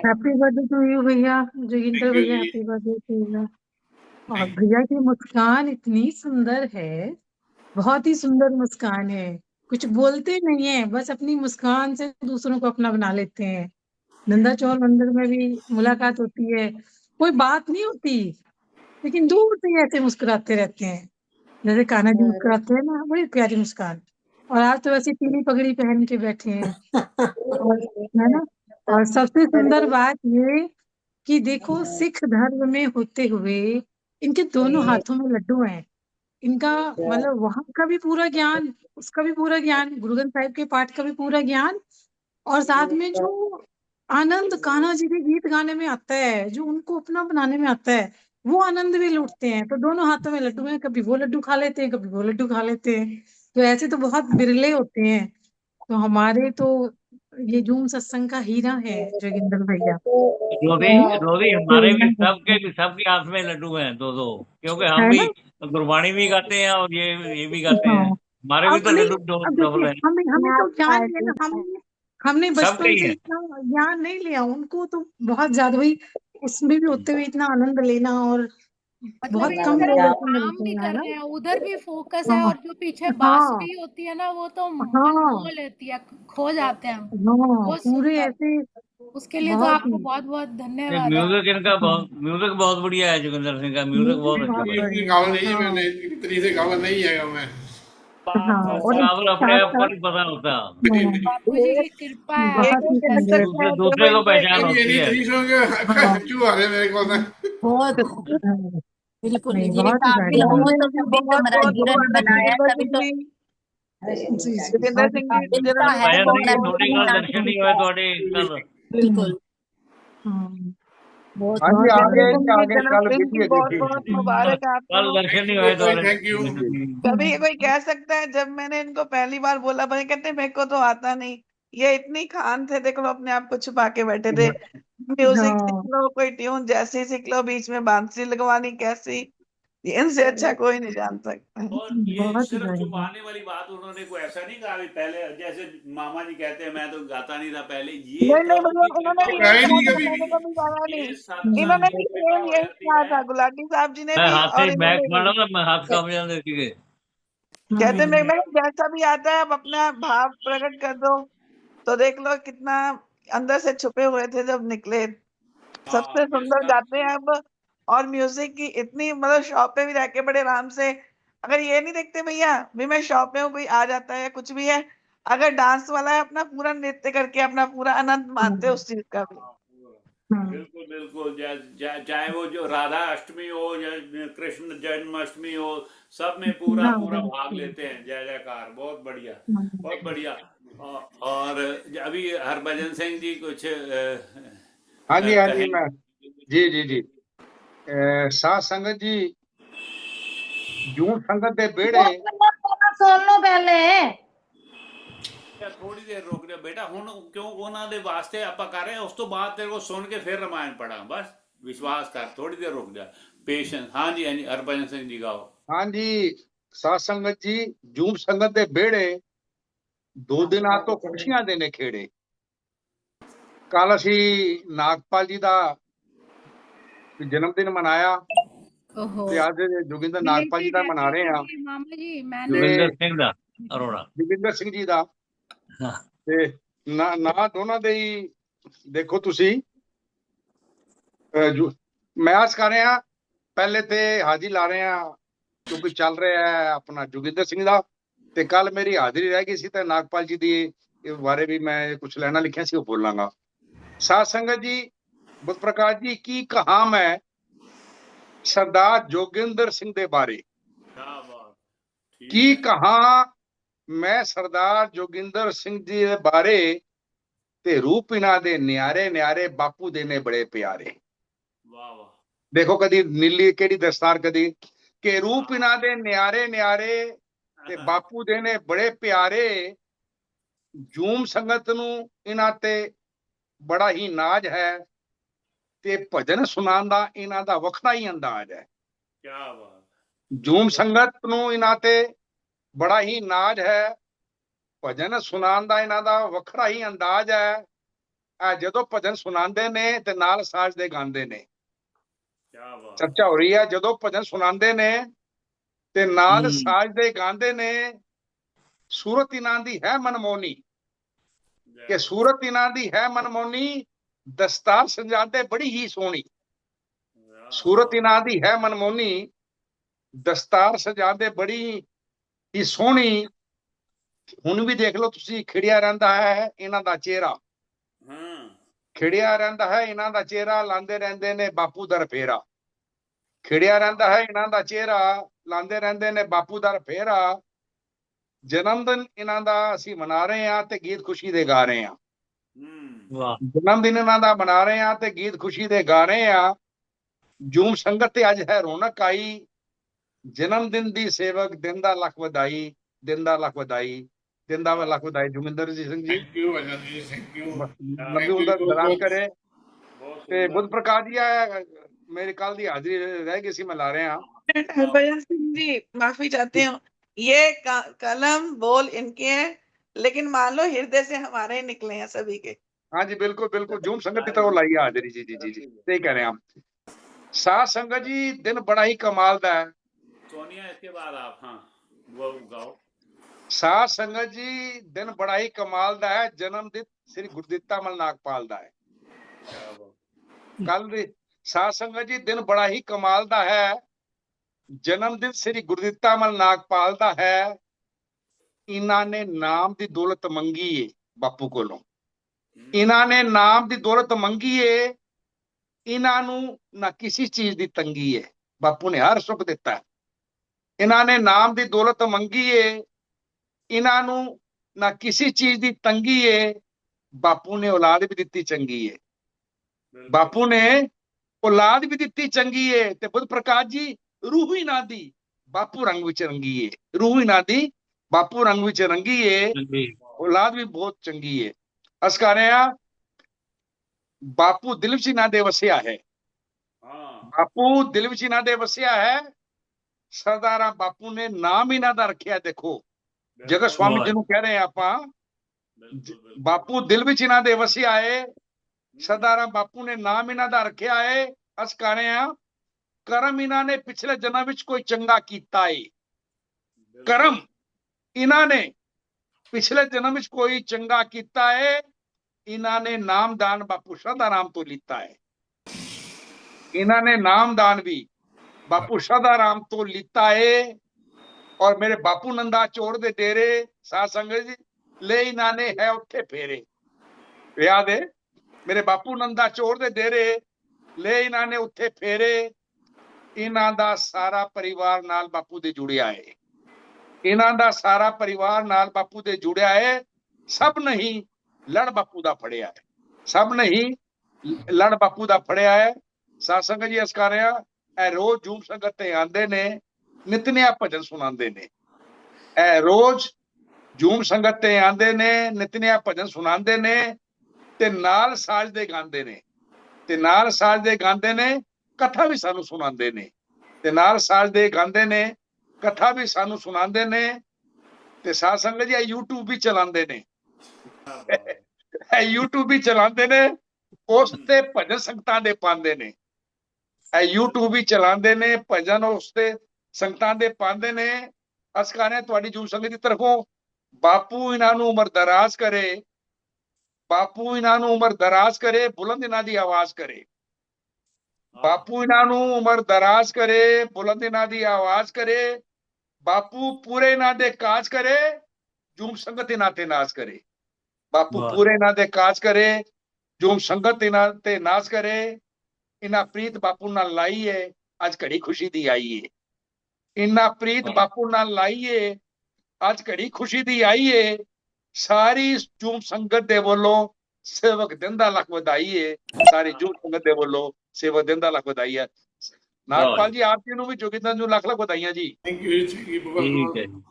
Happy birthday to you भैया, जोगिंदर भैया। Happy birthday to you. और भैया की मुस्कान इतनी सुंदर है, बहुत ही सुंदर मुस्कान है। कुछ बोलते नहीं है, बस अपनी मुस्कान से दूसरों को अपना बना लेते हैं। नंदा चौर मंदिर में भी मुलाकात होती है, कोई बात नहीं होती, लेकिन दूर से ही ऐसे मुस्कुराते रहते हैं, जैसे कान्हा जी मुस्कुराते हैं ना, बड़ी प्यारी मुस्कान। और आज तो वैसे पीली पगड़ी पहन के बैठे हैं, और है ना। और सबसे सुंदर बात ये कि देखो, सिख धर्म में होते हुए इनके दोनों हाथों में लड्डू हैं। इनका मतलब वहां का भी पूरा ज्ञान, उसका भी पूरा ज्ञान, गुरु ग्रंथ साहिब के पाठ का भी पूरा ज्ञान, और साथ में जो आनंद कान्हा जी के गीत गाने में आता है, जो उनको अपना बनाने में आता है, वो आनंद भी लूटते हैं। तो दोनों हाथों में लड्डू हैं, कभी वो लड्डू खा लेते हैं, कभी वो लड्डू खा लेते हैं। तो ऐसे तो बहुत बिरले होते हैं। तो हमारे तो ये जूम सत्संग का हीरा है जोगिंदर भैया। रोधी रोधी हमारे भी सबके हाथ में लड्डू हैं, 2-2, क्योंकि हम है भी ना। गुरबाणी भी गाते हैं और ये भी गाते हैं। हाँ, हमारे भी अब तो नहीं, लड्डू अब डबल देखिए, है, हमें हमें तो ज्ञान लिया ना, हमने सबके बचपन ही से है। इतना ज्ञान नहीं लिया, उनको तो बहुत ज्यादा हुई। उसमें भी होते हुए इतना आनंद लेना, और मतलब बहुत एक कम तरह लोग से ऐसे काम मिलते भी हैं, है कर ना। रहे हैं, उधर भी फोकस है, हाँ और जो पीछे हाँ बांसुरी होती है ना, वो तो मन मोह हाँ लेती है, खो जाते हैं हम। हाँ, बहुत पूरे सुंदर। ऐसे उसके लिए तो बहुत आपको ही। बहुत बहुत नहीं, धन्यवाद है। म्यूजिक बहुत बढ़िया है, जोगिंदर सिंह का म्यूजिक म्यूजिक बहुत अच्छा बहुत है। इतनी बढ़िया काबल है, नहीं है, हाँ मैंने इतनी से काबल नहीं है मैं। हाँ। और काबल इसके अपने साथ आप को साथ नहीं पता होता, बापू जी की कृपा है बहुत ही आपके सुंदर। दूसरे को पहचान नहीं, होती इतनी है। तारीफ होंगे, हाँ हंचू आ रहे मेरे को ना। बिल्कुल नहीं, ये बहुत ही काबिल बढ़िया। हो तो तभी तो महाराज ने बनाया, तभी तो जी जोगिंदर सिंह जी काबिलता है आया वो नहीं, तभी छोटे तो काल महाराज दर्शन ने नहीं हुए थोड़े कल। बिल्कुल। बहुत हाँ जी, बहुत आगे बधाई। जी, आगे कल जन्मदिन विधि की है जी बहुत ठीक बहुत ठीक। मुबारक कल आपको। दर्शन नहीं हुए थैंक यू तुम्हारे। Thank you. कभी कोई कह सकता है, जब मैंने इनको पहली बार बोला, भाई कहते मेरे को तो आता नहीं, ये इतनी खान थे, देख लो अपने आप को छुपा के बैठे थे। म्यूजिक सीख हाँ लो, कोई ट्यून जैसी सीख लो, बीच में बांसुरी लगवानी कैसी, इनसे अच्छा कोई नहीं जान सकता। और ये बहुत सिर्फ बधाई। छुपाने वाली बात उन्होंने कोई ऐसा नहीं कहा, अभी पहले जैसे मामा जी कहते हैं मैं तो गाता नहीं था पहले, ये नहीं नहीं प्रभु भैया, की उन्होंने कृपा भी हो कहा यही ही कहा जाती नहीं था, है। कभी भी। मैंने कभी गाया नहीं। ये इन्होंने सत्संग की भी कृपा सेम हो यही जाती कहा है। था, गुलाटी साहब जी ने मैं भी हाथ से और बैग इन्होंने पढ़ भी। रहा था, मैं हाथ काम जाने के। कहते हम्म, मैं जैसा भी आता है आप अपना भाव प्रकट कर दो, तो देख लो कितना अंदर से छुपे हुए थे जब निकले। हाँ सबसे ये सुंदर गाते हैं सत्संग। अब। और म्यूजिक की इतनी, मतलब शॉप पे भी रह के बड़े आराम से, अगर ये नहीं देखते भैया भी मैं शॉप में हूँ, कोई आ जाता है या कुछ भी है, अगर डांस वाला है अपना पूरा नृत्य करके अपना पूरा आनंद मानते हैं हम्म, उस चीज का भी। हाँ, पूरा। हम्म, बिल्कुल बिल्कुल, चाहे वो जो राधा अष्टमी हो या कृष्ण जन्माष्टमी हो, सब में पूरा हाँ पूरा हाँ, भाग लेते हैं। जय जयकार, बहुत बढ़िया हम्म। बहुत बढ़िया। और अभी हरभजन सिंह जी कुछ हाँ जी, हाँ जी, कहें। मैं जी जी जी। सात संगत जी, जूं संगत दे बेड़े। सुन लो पहले। थोड़ी देर रोक दे बेटा, ਹੁਣ ਕਿਉਂ ਉਹਨਾਂ ਦੇ ਵਾਸਤੇ ਆਪਾਂ ਕਰ ਰਹੇ ਹਾਂ, ਉਸ ਤੋਂ ਬਾਅਦ ਤੇਰੇ ਕੋ ਸੁਣ ਕੇ ਫਿਰ ਰਾਮਾयण पढ़ा, बस विश्वास कर, थोड़ी देर रुक जा, पेशेंस। हाँ जी हाँ जी, हरभजन सिंह जी गाओ। हाँ जी, सात संगत जी, जूं संगत दे बेड़े, 2 ਦਿਨਾਂ ਤੋਂ ਖੁਸ਼ੀਆਂ ਦੇ ਨੇ ਖੇੜੇ। ਕੱਲ ਅਸੀਂ ਨਾਗਪਾਲ ਜੀ ਦਾ ਜਨਮ ਦਿਨ ਮਨਾਇਆ ओहो। ਤੇ ਅੱਜ ਜੋਗਿੰਦਰ ਨਾਗਪਾਲ ਜੀ रिलेटेड ਦਾ है ਮਨਾ क्या ਰਹੇ ਹਾਂ ये मामा जी? मैंने ਤੇ जोगिंदर सिंह दा अरोड़ा। ਜੋਗਿੰਦਰ ਸਿੰਘ ਜੀ ਦਾ। हाँ। ਤੇ ਨਾ ਦੋਨਾਂ ਦੇ ਹੀ ਦੇਖੋ ਤੁਸੀਂ, ਮੈਂ ਆਸ ਕਰ ਰਿਹਾ ਪਹਿਲੇ ਤੇ ਹਾਜ਼ਰੀ ਲਾ ਰਹੇ ਹਾਂ ਕਿਉਂਕਿ ਚੱਲ ਰਿਹਾ ਹੈ ਆਪਣਾ ਜੋਗਿੰਦਰ ਸਿੰਘ ਦਾ, ਤੇ ਕੱਲ ਮੇਰੀ ਹਾਜ਼ਰੀ ਰਹਿ ਗਈ ਸੀ ਤੇ ਨਾਗਪਾਲ ਜੀ ਦੀ ਬਾਰੇ ਵੀ ਮੈਂ ਕੁਝ ਲੈਣਾ ਲਿਖਿਆ ਸੀ, ਉਹ ਬੋਲਾਂਗਾ। ਸਾਧ ਸੰਗਤ ਜੀ, ਬੁੱਧ ਪ੍ਰਕਾਸ਼ ਜੀ, ਕੀ ਕਹਾਂ ਮੈਂ ਸਰਦਾਰ ਜੋਗਿੰਦਰ ਸਿੰਘ ਦੇ ਬਾਰੇ? क्या बात, ठीक ਕੀ है। ਕਹਾਂ ਮੈਂ ਸਰਦਾਰ ਜੋਗਿੰਦਰ ਸਿੰਘ ਜੀ ਦੇ ਬਾਰੇ? ਤੇ ਰੂਪ ਇਹਨਾਂ ਦੇ ਨਿਆਰੇ ਨਿਆਰੇ, ਬਾਪੂ ਦੇ ਨੇ ਬੜੇ ਪਿਆਰੇ। वाह वाह। ਦੇਖੋ ਕਦੀ ਨੀਲੀ ਕਿਹੜੀ ਦਸਤਾਰ, ਕਦੀ ਕਿ ਰੂਪ ਇਹਨਾਂ ਦੇ ਨਿਆਰੇ ਨਿਆਰੇ ਤੇ ਬਾਪੂ ਦੇ ਨੇ ਬੜੇ ਪਿਆਰੇ। ਜੂਮ ਸੰਗਤ ਨੂੰ ਇਹਨਾਂ ਤੇ ਬੜਾ ਹੀ ਨਾਜ਼ ਹੈ ਤੇ ਭਜਨ ਸੁਣਾਉਣ ਦਾ ਇਹਨਾਂ ਦਾ ਵੱਖਰਾ ਹੀ ਅੰਦਾਜ਼ ਹੈ। क्या बात। ਜੂਮ ਸੰਗਤ ਨੂੰ ਇਹਨਾਂ ਤੇ ਬੜਾ ਹੀ ਨਾਜ਼ ਹੈ, ਭਜਨ ਸੁਣਾਉਣ ਦਾ ਇਹਨਾਂ ਦਾ ਵੱਖਰਾ ਹੀ ਅੰਦਾਜ਼ ਹੈ। ਜਦੋਂ ਭਜਨ ਸੁਣਾਉਂਦੇ ਨੇ ਤੇ ਨਾਲ ਸਾਜ਼ ਦੇ ਗਾਉਂਦੇ ਨੇ। क्या बात। ਚਰਚਾ ਹੋ ਰਹੀ ਹੈ, ਜਦੋਂ ਭਜਨ ਸੁਣਾਉਂਦੇ ਨੇ ਤੇ ਨਾਲ ਸਾਜ਼ ਦੇ ਗਾਉਂਦੇ ਨੇ। ਸੂਰਤ ਇਹਨਾਂ ਦੀ ਹੈ ਮਨਮੋਹਣੀ, ਕਿ ਸੂਰਤ ਇਹਨਾਂ ਦੀ ਹੈ ਮਨਮੋਹਣੀ, ਦਸਤਾਰ ਸਜਾਦੇ ਬੜੀ ਹੀ ਸੋਹਣੀ। ਸੂਰਤ ਇਹਨਾਂ ਦੀ ਹੈ ਮਨਮੋਹਣੀ, ਦਸਤਾਰ ਸਜਾਦੇ ਬੜੀ ਹੀ ਸੋਹਣੀ। ਹੁਣ ਵੀ ਦੇਖ ਲਓ ਤੁਸੀਂ, ਖਿੜਿਆ ਰਹਿੰਦਾ ਹੈ ਇਹਨਾਂ ਦਾ ਚਿਹਰਾ, ਖਿੜਿਆ ਰਹਿੰਦਾ ਹੈ ਇਹਨਾਂ ਦਾ ਚਿਹਰਾ, ਲਾਉਂਦੇ ਰਹਿੰਦੇ ਨੇ ਬਾਪੂ ਦਰ ਫੇਰਾ। ਖਿੜਿਆ ਰਹਿੰਦਾ ਹੈ ਇਹਨਾਂ ਦਾ ਚਿਹਰਾ, ਲਾਉਂਦੇ ਰਹਿੰਦੇ ਨੇ ਬਾਪੂ ਦਰ ਫੇਰਾ। ਜਨਮ ਦਿਨ ਇਹਨਾਂ ਦਾ ਅਸੀਂ ਮਨਾ ਰਹੇ ਹਾਂ ਤੇ ਗੀਤ ਖੁਸ਼ੀ ਦੇ ਗਾ ਰਹੇ ਹਾਂ। ਜਨਮ ਦਿਨ ਇਹਨਾਂ ਦਾ ਮਨਾ ਰਹੇ ਹਾਂ ਤੇ ਗੀਤ ਖੁਸ਼ੀ ਦੇ ਗਾ ਰਹੇ ਹਾਂ। ਜੂਮ ਸੰਗਤ ਤੇ ਅੱਜ ਹੈ ਰੌਣਕ ਆਈ, ਜਨਮ ਦਿਨ ਦੀ ਸੇਵਕ ਦਿਨ ਦਾ ਲੱਖ ਵਧਾਈ, ਦਿਨ ਦਾ ਲੱਖ ਵਧਾਈ, ਦਿਨ ਦਾ ਲੱਖ ਵਧਾਈ। Joginder ji Singh ji, thank you Bhajan ji, thank you. ਨਬੀ ਉਹਦਾ ਦਰਾਨ ਕਰੇ। ਤੇ ਬੁੱਧ ਪ੍ਰਕਾਸ਼ ਜੀ, मेरी कल की हाजिरी रह गई सी, मैं ला रहे हैं। हरभजन सिंह जी, माफी चाहती हूँ, ये कलम बोल इनके हैं, लेकिन मान लो हृदय से हमारे ही निकले हैं सभी के। हाँ जी, बिल्कुल बिल्कुल, जूम संगत की तरफ लाई है हाजिरी। जी जी जी जी, सही कह रहे हैं आप। सात संगत जी, दिन बड़ा ही कमाल दा है। सोनिया इसके बाद आप, हाँ वो गाओ। सात संगत जी, दिन बड़ा ही कमाल दा है, जन्म दिन श्री गुरदित्ता मल नागपाल दा है। कल सात संगत जी, दिन बड़ा ही कमाल दा है, जन्म दिन श्री गुरदित्ता मल नागपाल दा है। इन्हां ने नाम दी दौलत मंगी है बापू कोलों, इन्हां ने नाम दी दौलत मंगी है। इन्हां नू ना किसी चीज दी तंगी है, बापू ने हर सुख दिता है। इन्हां ने नाम दी दौलत मंगी है, इन्हां नू ना किसी चीज दी तंगी है। बापू ने औलाद भी दिती चंगी है, बापू ने औलाद भी दिती चंगी है ते बुद्ध प्रकाश जी रूह ही ना दी बापू रंग विच रंगी है, रूह ही ना दी बापू रंग विच रंगी है, औलाद भी बहुत चंगी है। अस कह रहे हैं बापू दिल विच ना दे वसिया है, बापू दिल विच ना दे वसिया है। सरदारा बापू ने नाम ही ना दा रखिया। देखो जगह स्वामी जी कह रहे हैं आप बापू दिल विच ना दे वसिया है, सरदारा बापू ने नाम इन्हां दा रखिया है। अस कह रहे हैं कर्म इन्हां ने पिछले जन्म विच कोई चंगा कीता है, कर्म इन्हां ने पिछले जन्म विच कोई चंगा कीता है, इन्हां ने नामदान बापू सदाराम तो लीता है, इन्हां ने नामदान भी बापू सदाराम तो लीता है। और मेरे बापू नंदा चोर दे डेरे साध संगत जी ले इन्हां ने है उत्थे फेरे। याद है मेरे बापू नंदा चोर दे डेरे ले इन्हां ने उत्थे फेरे। इन्हां दा सारा परिवार नाल बापू दे जुड़िया है, इन्हां दा सारा परिवार नाल बापू दे जुड़िया है। सब नहीं लड़ बापू दा फड़िया है, सब नहीं लड़ बापू दा फड़िया है। साध संगत जी अस कर रहे हैं रोज जूम संगत ते आंदे ने, नितनिया भजन सुनांदे ने, रोज जूम संगत ते आंदे ने, नितनिया भजन सुनांदे ने ते नाल साज दे गांदे ने, ते नाल साज दे गांदे ने, कथा भी सानू सुनांदे ने, ते नाल साज दे गांदे ने, कथा भी सानू सुनांदे ने। ते साध संगत जी यूट्यूब भी चलांदे ने, यूट्यूब भी चलांदे ने, उस ते भजन संगतां दे पांदे ने, यूट्यूब भी चलांदे ने, भजन उस ते संगतां दे पांदे ने। अस कह रहे हैं तुहाडी जूम संगत दी तरफों बापू इन्हां नू उमर दराज करे, बापू इन्हां नू उमर दराज करे, बुलंद इन्हां दी आवाज करे, बापू इन्हां नू उमर दराज करे, बुलंद इन्हां दी आवाज करे। बापू पूरे इन्हां दे काज करे, जूम संगत इन्हां ते नाज करे, बापू पूरे इन्हां दे काज करे, जूम संगत इन्हां ते नाज करे। इन्हां प्रीत बापू नाल लाई है, अज घड़ी खुशी दी आई है, इन्हां प्रीत बापू नाल लाई है, अज घड़ी खुशी दी आई है। सारी जूम संगत दे वल्लों सेवक दिन दा लख वधाई है, सारी जूम संगत दे वल्लों सेवक दिन दा लख वधाई है। नागपाल जी आप जी नू भी जोगिंदर नू लख लख वधाइयां जी। थैंक यू, थैंक यू, ठीक है जी,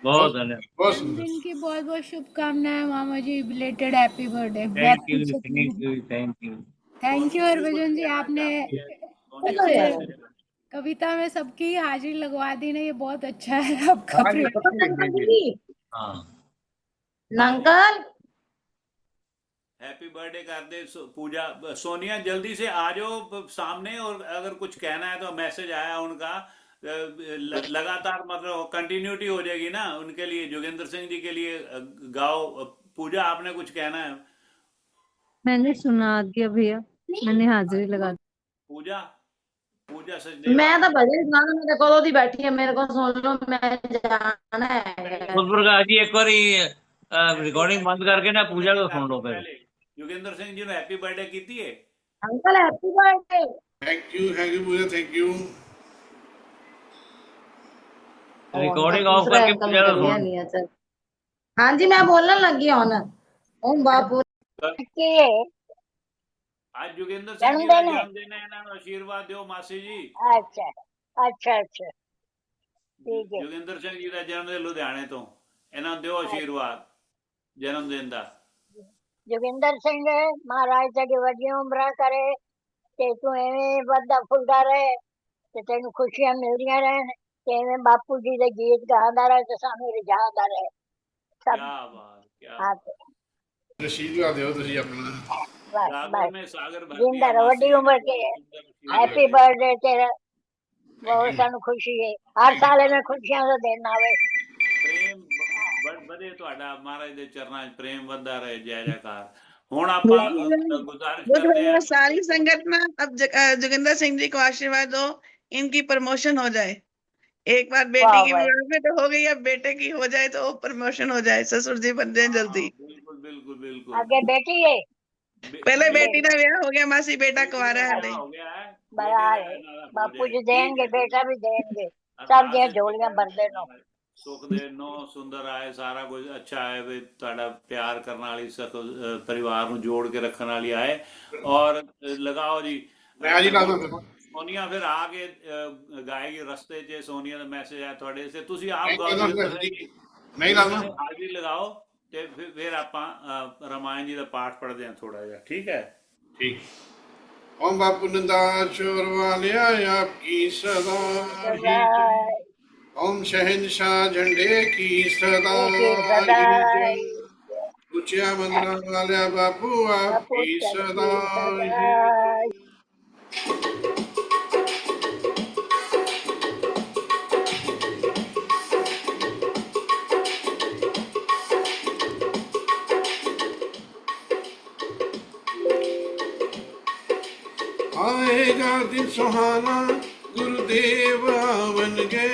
बहुत धन्यवाद, बहुत सुंदर। जन्मदिन की बहुत बहुत शुभकामनाएं मामा जी, belated happy birthday. Thank you, thank you, thank you. Thank you Harbhajan ji, आपने अच्छे कविता में सबकी हाजिरी लगवा दी ना, ये बहुत अच्छा है आपका हाँ जी, प्रयोग। हाँ नंकल हैप्पी बर्थडे कर दे पूजा। सोनिया जल्दी से आ जाओ सामने, और अगर कुछ कहना है तो मैसेज आया उनका, लगातार मतलब कंटिन्यूटी हो जाएगी ना उनके लिए, जोगिंदर सिंह जी के लिए गाओ। पूजा आपने कुछ कहना है? मैंने सुना दिया भैया, मैंने हाजिरी लगा दी। पूजा, पूजा सचदेव मैं तो भजन सुनाना, मेरे को दी बैठी है, मेरे को सुन लो, मैं जाना है। उस प्रकार जी एक बार रिकॉर्डिंग बंद करके ना पूजा को सुन लो फिर। जोगिंदर सिंह जी ने हैप्पी बर्थडे की है। Uncle happy birthday. Thank you Pooja, thank you. Recording off करके पूजा को सुन लो। हाँ जी मैं बोलने लगी हूं ओम बापू के आज जोगिंदर सिंह जी का जन्मदिन है, इन्होंने आशीर्वाद दो मासी जी। अच्छा अच्छा अच्छा ठीक है। जोगिंदर सिंह जी का जन्मदिन लुधियाने तो, इन्होंने दो आशीर्वाद जन्मदिन का। जोगिंदर सिंह महाराज तेरी वड्डी उम्र करे, ते तू एवें वड्डा फुलदा रहे, ते तेनू खुशियां मिलदियां रहन, ते एवें बापू जी दे गीत गांदा रहे, ते सानू रिझांदा रहे। क्या बात, क्या आशीर्वाद दियो तुसी अपना। सागर में सागर भर जिंदा रहो, वड्डी उम्र के हैप्पी बर्थडे तेरा, बहुत सानू खुशी है, हर साल में खुशियां दा दिन आवे। प्रेम ਵਧੇ ਤੁਹਾਡਾ ਮਹਾਰਾਜ ਦੇ ਚਰਨਾਂ 'ਚ ਪ੍ਰੇਮ ਵੱਧਦਾ ਰਹੇ। ਜੈ ਜੈਕਾਰ। ਹੁਣ ਆਪਾਂ गुजारिश करते हैं सारी संगत ना अब जोगिंदर सिंह जी को आशीर्वाद दो, इनकी प्रमोशन हो जाए। एक बार बेटी की में तो हो गई, अब बेटे की हो जाए तो प्रमोशन हो जाए, ससुर जी बन जाए जल्दी। बिल्कुल बिल्कुल बिल्कुल। आगे बेटी है, पहले बेटी का ब्याह हो गया, मासी बेटा कुंवारा है। हो गया है, बापू जी देंगे, बेटा भी देंगे, सब दियां झोलियां भरदे नो। सुख दे नो सुंदर आए, सारा कुछ अच्छा है भी, ਤੁਹਾਡਾ प्यार करने वाली परिवार ਨੂੰ जोड़ के रखने वाली आए। और लगाओ जी ਮੈਂ ਅੱਜ ਹੀ ਲਾ ਦਾਂ ਫਿਰ। ਸੋਨੀਆ ਫਿਰ ਆ ਕੇ ਗਾਏਗੀ ਰਸਤੇ 'ਚ। ਸੋਨੀਆ ਦਾ ਮੈਸੇਜ ਹੈ ਤੁਹਾਡੇ ਸੇ, ਤੁਸੀਂ ਆਪ ਨਹੀਂ ਗਾਓ ਲਾਦਾ ਜੋਗਿੰਦਰ ਫਿਰ, ਸਿੰਘ ਜੀ। ਨਹੀਂ ਤੁਸੀਂ ਲਾਦਾ। ਪਹਿਲੇ ਹਾਜ਼ਰੀ ਲਗਾਓ ਤੇ ਫਿਰ ਆਪਾਂ ਰਾਮਾਇਣ ਜੀ ਦਾ ਪਾਠ ਪੜ੍ਹਦੇ ਹਾਂ ਥੋੜਾ ਜਿਹਾ, ਠੀਕ ਹੈ? ठीक। ओम बापू नंदाचोर वालिया आपकी सदा ही जय। ओम शहनशाह झंडे की सदा ही जय। ऊंचा मंदरा वाले बापू आपकी सदा ही जय। आएगा दिन सुहाना गुरुदेव आवन गे।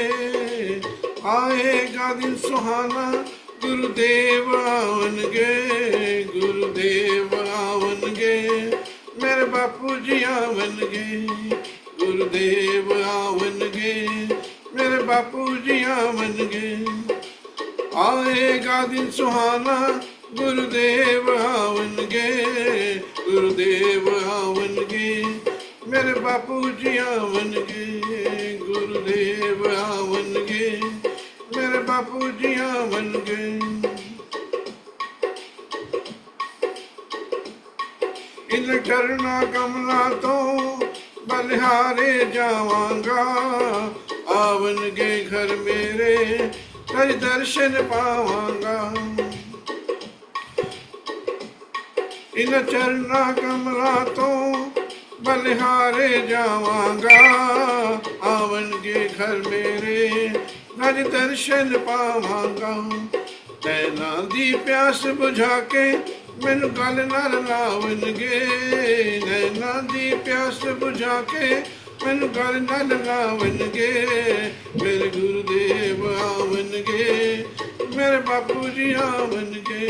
आएगा दिन सुहाना गुरुदेव आवन गे। गुरुदेव आवन गे मेरे बापू जी आवन गे। गुरुदेव आवन गे मेरे बापू जी आवन गे। आएगा दिन सुहाना गुरुदेव आवन गे। गुरुदेव आवन गे मेरे बापू जी आवन गे। गुरुदेव आवन गे मेरे बापू जी आवन गे। इन चरना कमला तो बलिहारे जावांगा। आवन गे घर मेरे कर दर्शन पावांगा। इन चरना कमला तो बलिहारे जावांगा। आवन गे घर मेरे कर दर्शन पावांगा। नैना दी प्यास बुझा के मैनू गल नाल लावन गे। नैना दी प्यास बुझा के मैनू गल नाल लावन गे। मेरे गुरुदेव आवन गे मेरे बापू जी आवन गे।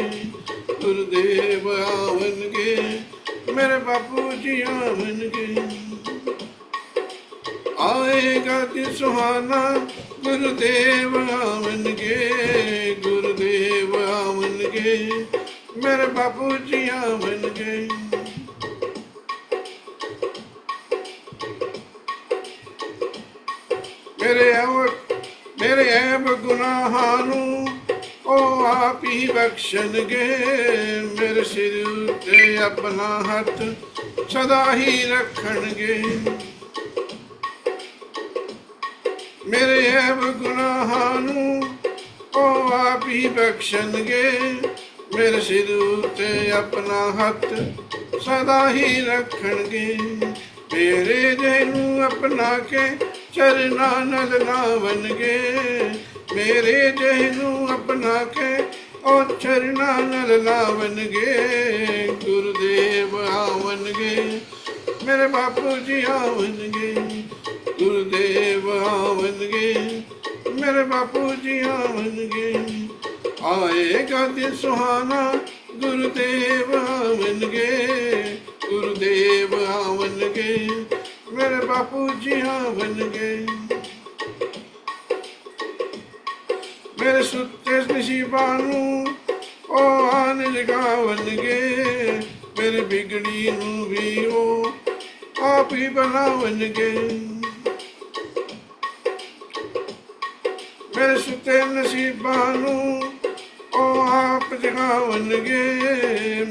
गुरुदेव आवन गे मेरे बापू जी आवन गे। आएगा दिन सुहाना गुरुदेव आवन गे। गुरुदेव आवन गे मेरे बापू जी आवन गे। मेरे ऐब गुनाहां नूं ओ आप ही बख्शणगे। मेरे सिर उत्ते अपना हथ सदा ही रखणगे। मेरे ऐब गुनाहां नूं ओ आप ही बख्शणगे। मेरे सिर उत्ते अपना हथ सदा ही रखणगे। मेरे देनू अपना के चरना नल लावणगे। मेरे देनू अपना के ओ चरना नल लावणगे। गुरुदेव आवणगे मेरे बापू जी आवणगे। गुरुदेव आवणगे मेरे बापू जी आवणगे। आएगा दिन सुहाना गुरुदेव आवणगे। गुरुदेव आवणगे मेरे बापू जी आवणगे। मेरे सुते नसीबां नूं ओ आन जगावणगे। मेरे बिगड़ी नूं भी ओ आप ही बनावणगे। मेरे सुते नसीबां नूं ओ आप जगावणगे।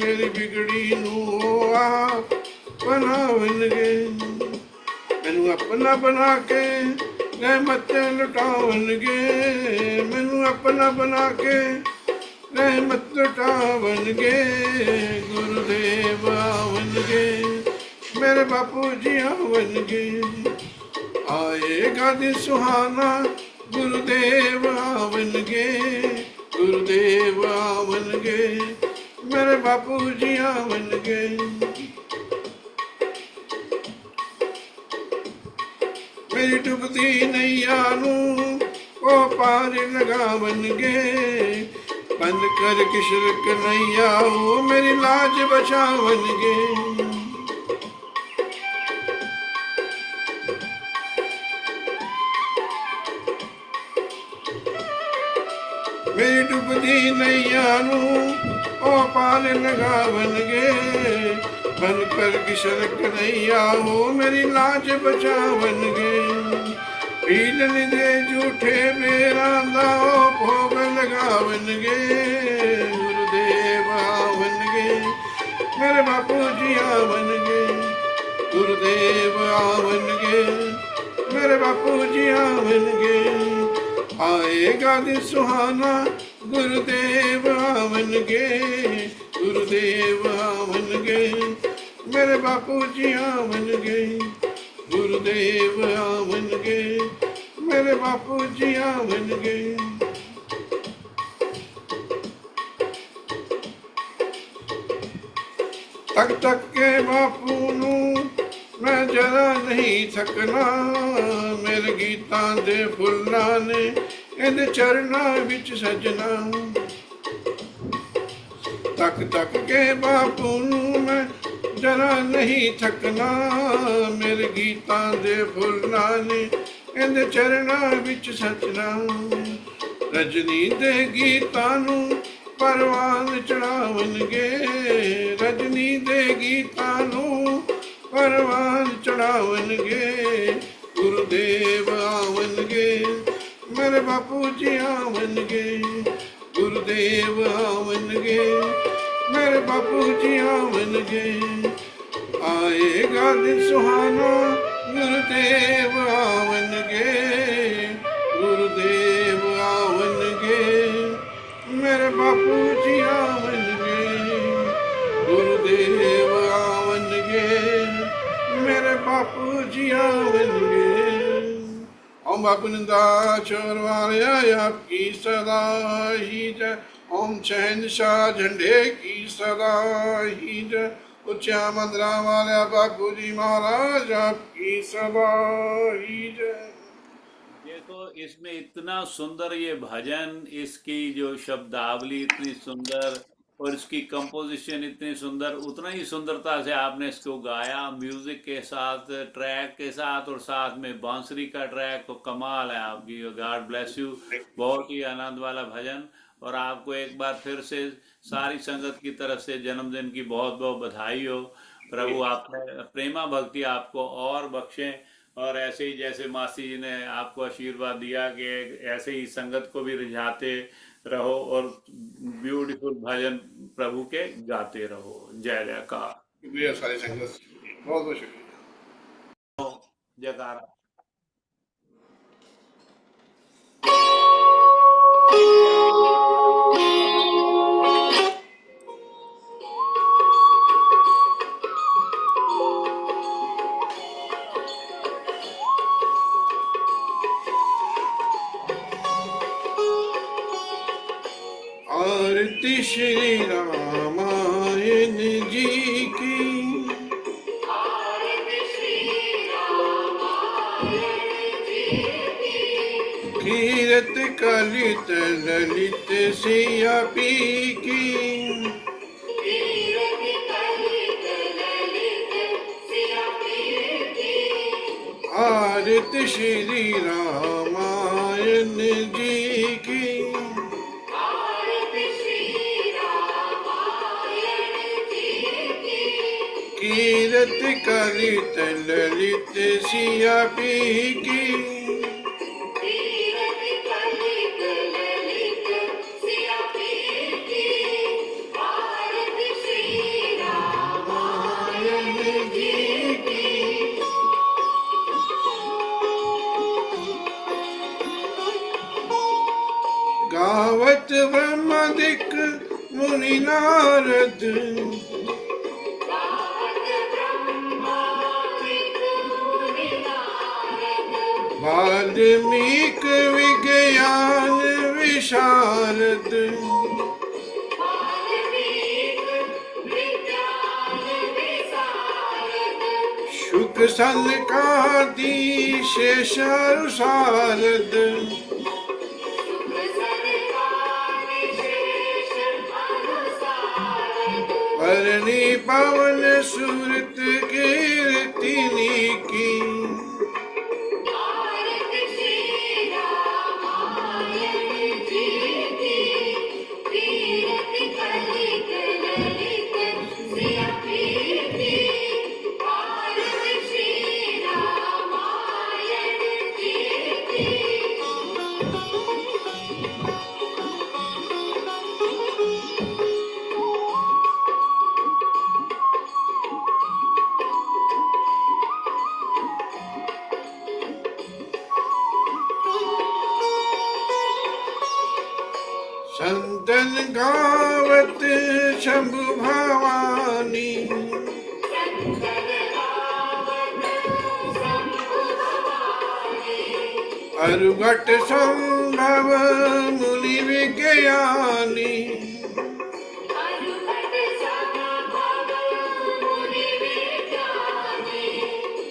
मेरी बिगड़ी नूं ओ आप बनावणगे। मैनू अपना बना के रहमत लुटावणगे। मैनू अपना बना के रहमत लुटावणगे। गुरुदेव आवणगे मेरे बापू जी आवणगे। आएगा दिन सुहाना गुरुदेव आवणगे। गुरुदेव आवणगे मेरे बापू जी आवणगे। मेरी डुबदी नैया नूं ओ पार लगावणगे। बंद कर किशरक नैया ओ मेरी लाज बचावणगे। मेरी डुबदी नैया नूं ओ पार लगावणगे। बन कर किशन कन्हैया हो मेरी लाज बचावनगे। पीलन दे झूठे मेरा दाओ भोग लगावनगे। गुरुदेव आवनगे मेरे बापू जी आवनगे। गुरुदेव आवनगे मेरे बापू जी आवनगे। आएगा दिन सुहाना गुरुदेव आवनगे। गुरुदेव आवनगे मेरे बापू जी आवनगे। गुरुदेव आवनगे मेरे बापू जी आवनगे। तक तक के बापू नू मैं जरा नहीं थकना। मेरे गीतां दे फुल्लां ने इहदे चरनां विच सजना। तक तक के बापू नू मैं जरा नहीं थकना। मेरे गीतां दे फुल्लां ने इहदे चरनां विच सजना। रजनी दे गीतां नू परवान चढ़ावनगे। रजनी दे गीतां नू परवान चढ़ावनगे। गुरुदेव आवनगे मेरे बापू जी आवनगे। गुरुदेव आवनगे मेरे बापू जी आवनगे। आएगा दिन सुहाना गुरुदेव आवनगे। गुरुदेव आवनगे मेरे बापू जी आवनगे। गुरुदेव आवनगे मेरे बापू जी आवनगे। ओम बापू नंदा छोर वाले आपकी सदा ही जय। ओम शहनशाह झंडे की सदा ही जय। उच्चा मंदिरा वाले बापू जी महाराज आपकी सदा ही जय। देखो इसमें इतना सुंदर ये भजन, इसकी जो शब्दावली इतनी सुंदर और इसकी कंपोजिशन इतनी सुंदर, उतना ही सुंदरता से आपने इसको गाया म्यूजिक के साथ, ट्रैक के साथ, और साथ में बांसुरी का ट्रैक। तो कमाल है आपकी। God bless you. बहुत ही आनंद वाला भजन। और आपको एक बार फिर से सारी संगत की तरफ से जन्मदिन की बहुत बहुत बधाई हो। प्रभु आप प्रेमा भक्ति आपको और बख्शें, और ऐसे ही जैसे मासी जी ने आपको आशीर्वाद दिया कि ऐसे ही संगत को भी रिझाते रहो और ब्यूटीफुल भजन प्रभु के गाते रहो। जय जयकार। शुक्रिया सारी संगत, बहुत बहुत शुक्रिया। जयकारा। आरती श्री रामायण जी की। कीरत कलित ललित सिया पी की। आरती श्री रामायण जी की। कीरत कलित ललित सिया पी की। गावत ब्रह्मदिक मुनि नारद। वाल्मीक विज्ञान विशारद। शुक सनकादि शेषारु शारद। परनी पवन सुरत कीर्तिनी की। जन गावत शंभु भवानी। अरुघट संभव मुनि विज्ञानी।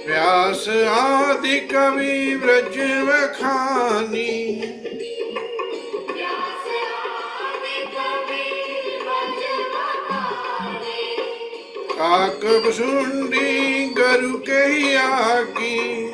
व्यास आदि कवि ब्रज बखानी। काकभुसुंडी गरु के आकी।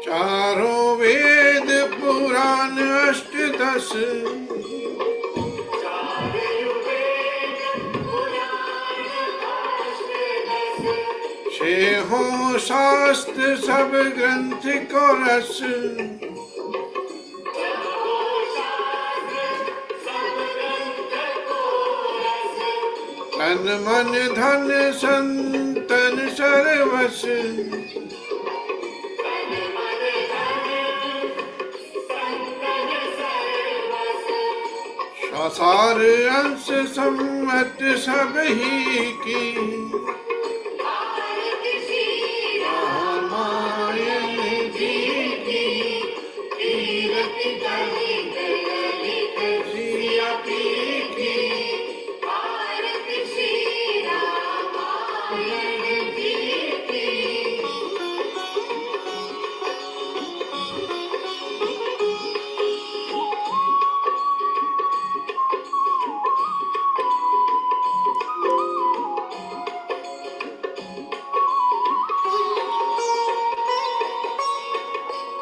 चारों वेद पुराण अष्टदश। छहों शास्त्र सब ग्रंथ को रस। तन मन धन संतन सर्वस। सार अंश सम्मत सब ही की। रामायण जी की कीरत गलित गलित सिया पी की। श्री रामायण जी की।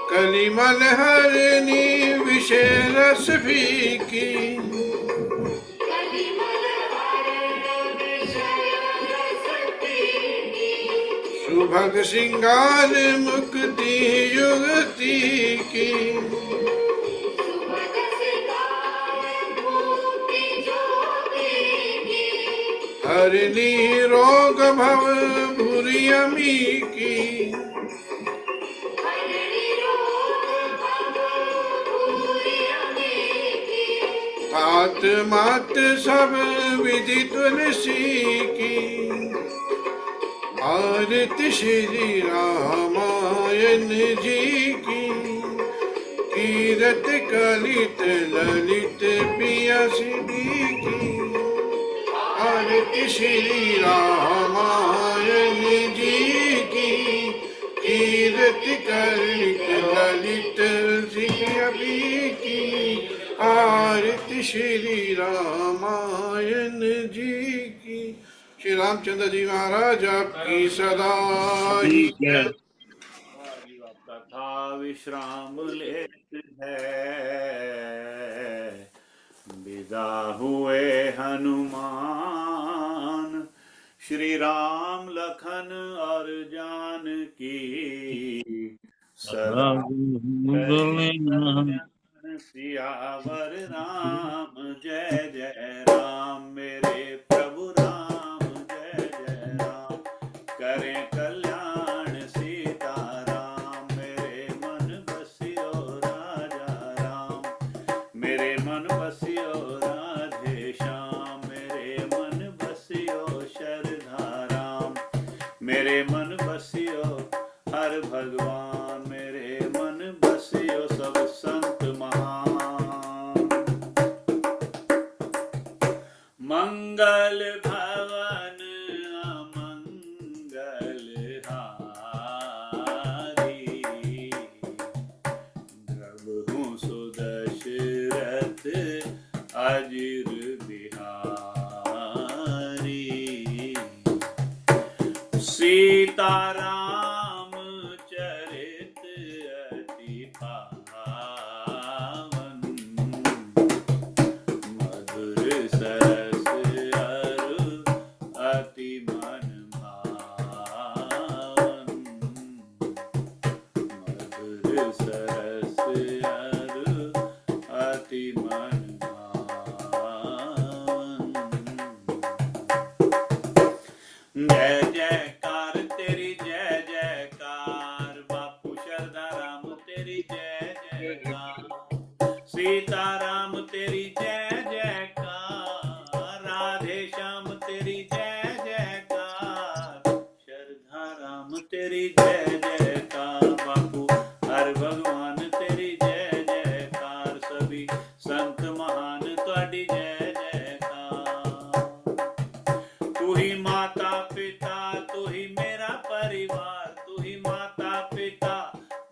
कलिमल हरनी विषय रस फीकी। सुभग श्रृंगार मुक्ति युगति की। हरनी रोग भव भूरि अमी की। तात मात सब विधि तुलसी की। आरती श्री रामायण जी की। कीरत कलित ललित पियसदी की। आरती श्री रामायण जी की। कीरत कलित ललित सिया की। आरती श्री रामायण जी की। श्री रामचंद्र जी महाराज आपकी सदा ही जय। कथा विश्राम लेत है। विदा हुए हनुमान। श्री राम लखन और जानकी। सदा सियावर राम जय जय राम। मेरे प्रभु राम जय जय राम। करें कल्याण सीता राम। मेरे मन बसियो राजा राम। मेरे मन बसियो राधे श्याम। मेरे मन बसियो शरधा राम। मेरे मन बसियो हर भगवान। मेरे मन बसियो सब संत महान। मंगल भवन अमंगल हारी। द्रवहु सुदशरथ अजिर बिहारी। सीताराम चरित अति पावन। मधुर सरस अरु अति मन भावन। तेरी जय जयकार, सीताराम तेरी जय जयकार, राधे श्याम तेरी जय जयकार, श्रद्धा राम तेरी जय जयकार, बापू हर भगवान तेरी जय जयकार, सभी संत महान तुहाडी जय जयकार। तू ही माता पिता, तू ही मेरा परिवार, तू ही माता पिता,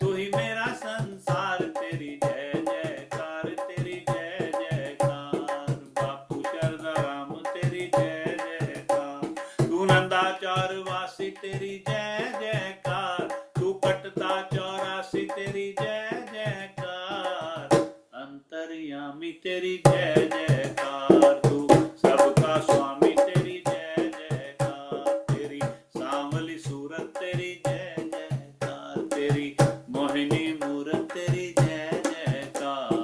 तू ही मेरा संसार, तेरी जय जयकार, तेरी जय जयकार, बापू शरदा राम तेरी जय जयकार, तू नंदाचार वासी तेरी जय जयकार, तू कटता चौरासी तेरी जय जयकार, अंतर्यामी तेरी जय जयकार, तू सबका स्वामी तेरी जय जयकार, तेरी सांवली सूरत तेरी जय जयकार, तेरी मोहिनी मूरत तेरी जय जयकार।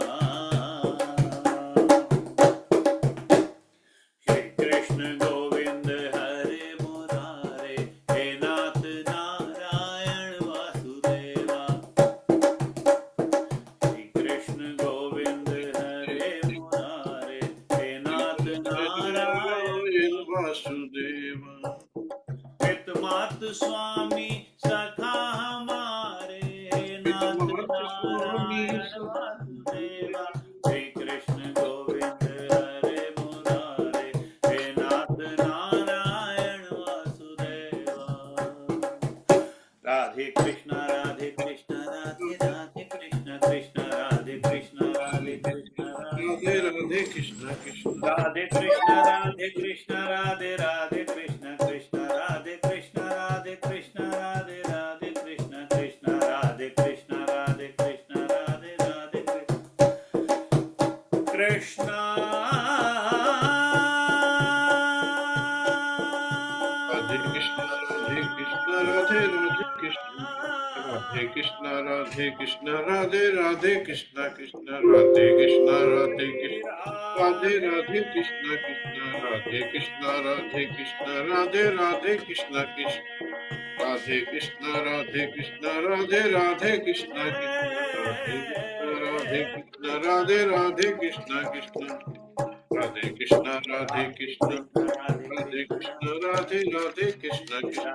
श्री कृष्ण गोविंद हरे मुरारे, हे नाथ नारायण वासुदेवा, श्री कृष्ण गोविंद हरे मुरारे, हे नाथ नारायण वासुदेवा, पित मात स्वामी सखा हमारे, हे नाथ नारायण वासुदेवा, श्री कृष्ण गोविंद हरे मुरारे, हे नाथ नारायण वासुदेवा। राधे कृष्ण राधे कृष्ण राधे राधे कृष्ण कृष्ण राधे कृष्ण राधे कृष्ण राधे राधे कृष्ण कृष्ण राधे कृष्ण राधे कृष्ण राधे राधे कृष्ण कृष्ण राधे कृष्ण राधे कृष्ण राधे राधे कृष्ण कृष्ण राधे कृष्ण राधे कृष्ण राधे राधे कृष्ण राधे कृष्ण राधे कृष्ण राधे राधे कृष्ण राधे कृष्ण राधे कृष्ण राधे राधे कृष्ण कृष्ण राधे कृष्ण राधे कृष्ण राधे राधे कृष्ण कृष्ण राधे कृष्ण राधे कृष्ण राधे राधे कृष्ण कृष्ण राधे कृष्ण राधे कृष्ण राधे राधे कृष्ण कृष्ण राधे कृष्ण राधे कृष्ण राधे राधे कृष्ण कृष्ण राधे कृष्ण राधे कृष्ण राधे कृष्ण राधे राधे कृष्ण कृष्ण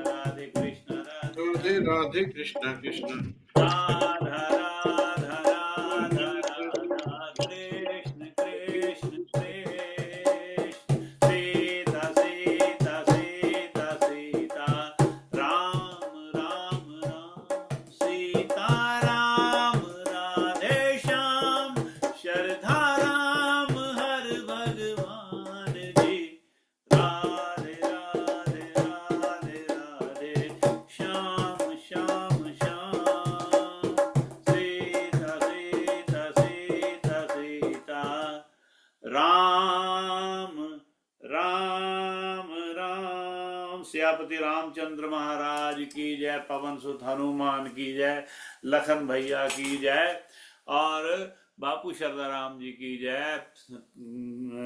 राधे कृष्ण राधे राधे कृष्ण कृष्ण राधा राधा राधा राधा कृष्ण कृष्ण कृष्ण सीता सीता सीता सीता राम राम राम सीता राम राधे श्याम शरधा राम हर भगवान जी राधे राधे राधे राधे श्याम श्याम श्याम सीता सीता सीता सीता राम राम राम। सियापति रामचंद्र महाराज की जय, पवन सुत हनुमान की जय, लखन भैया की जय, और बापू शरदाराम जी की जय,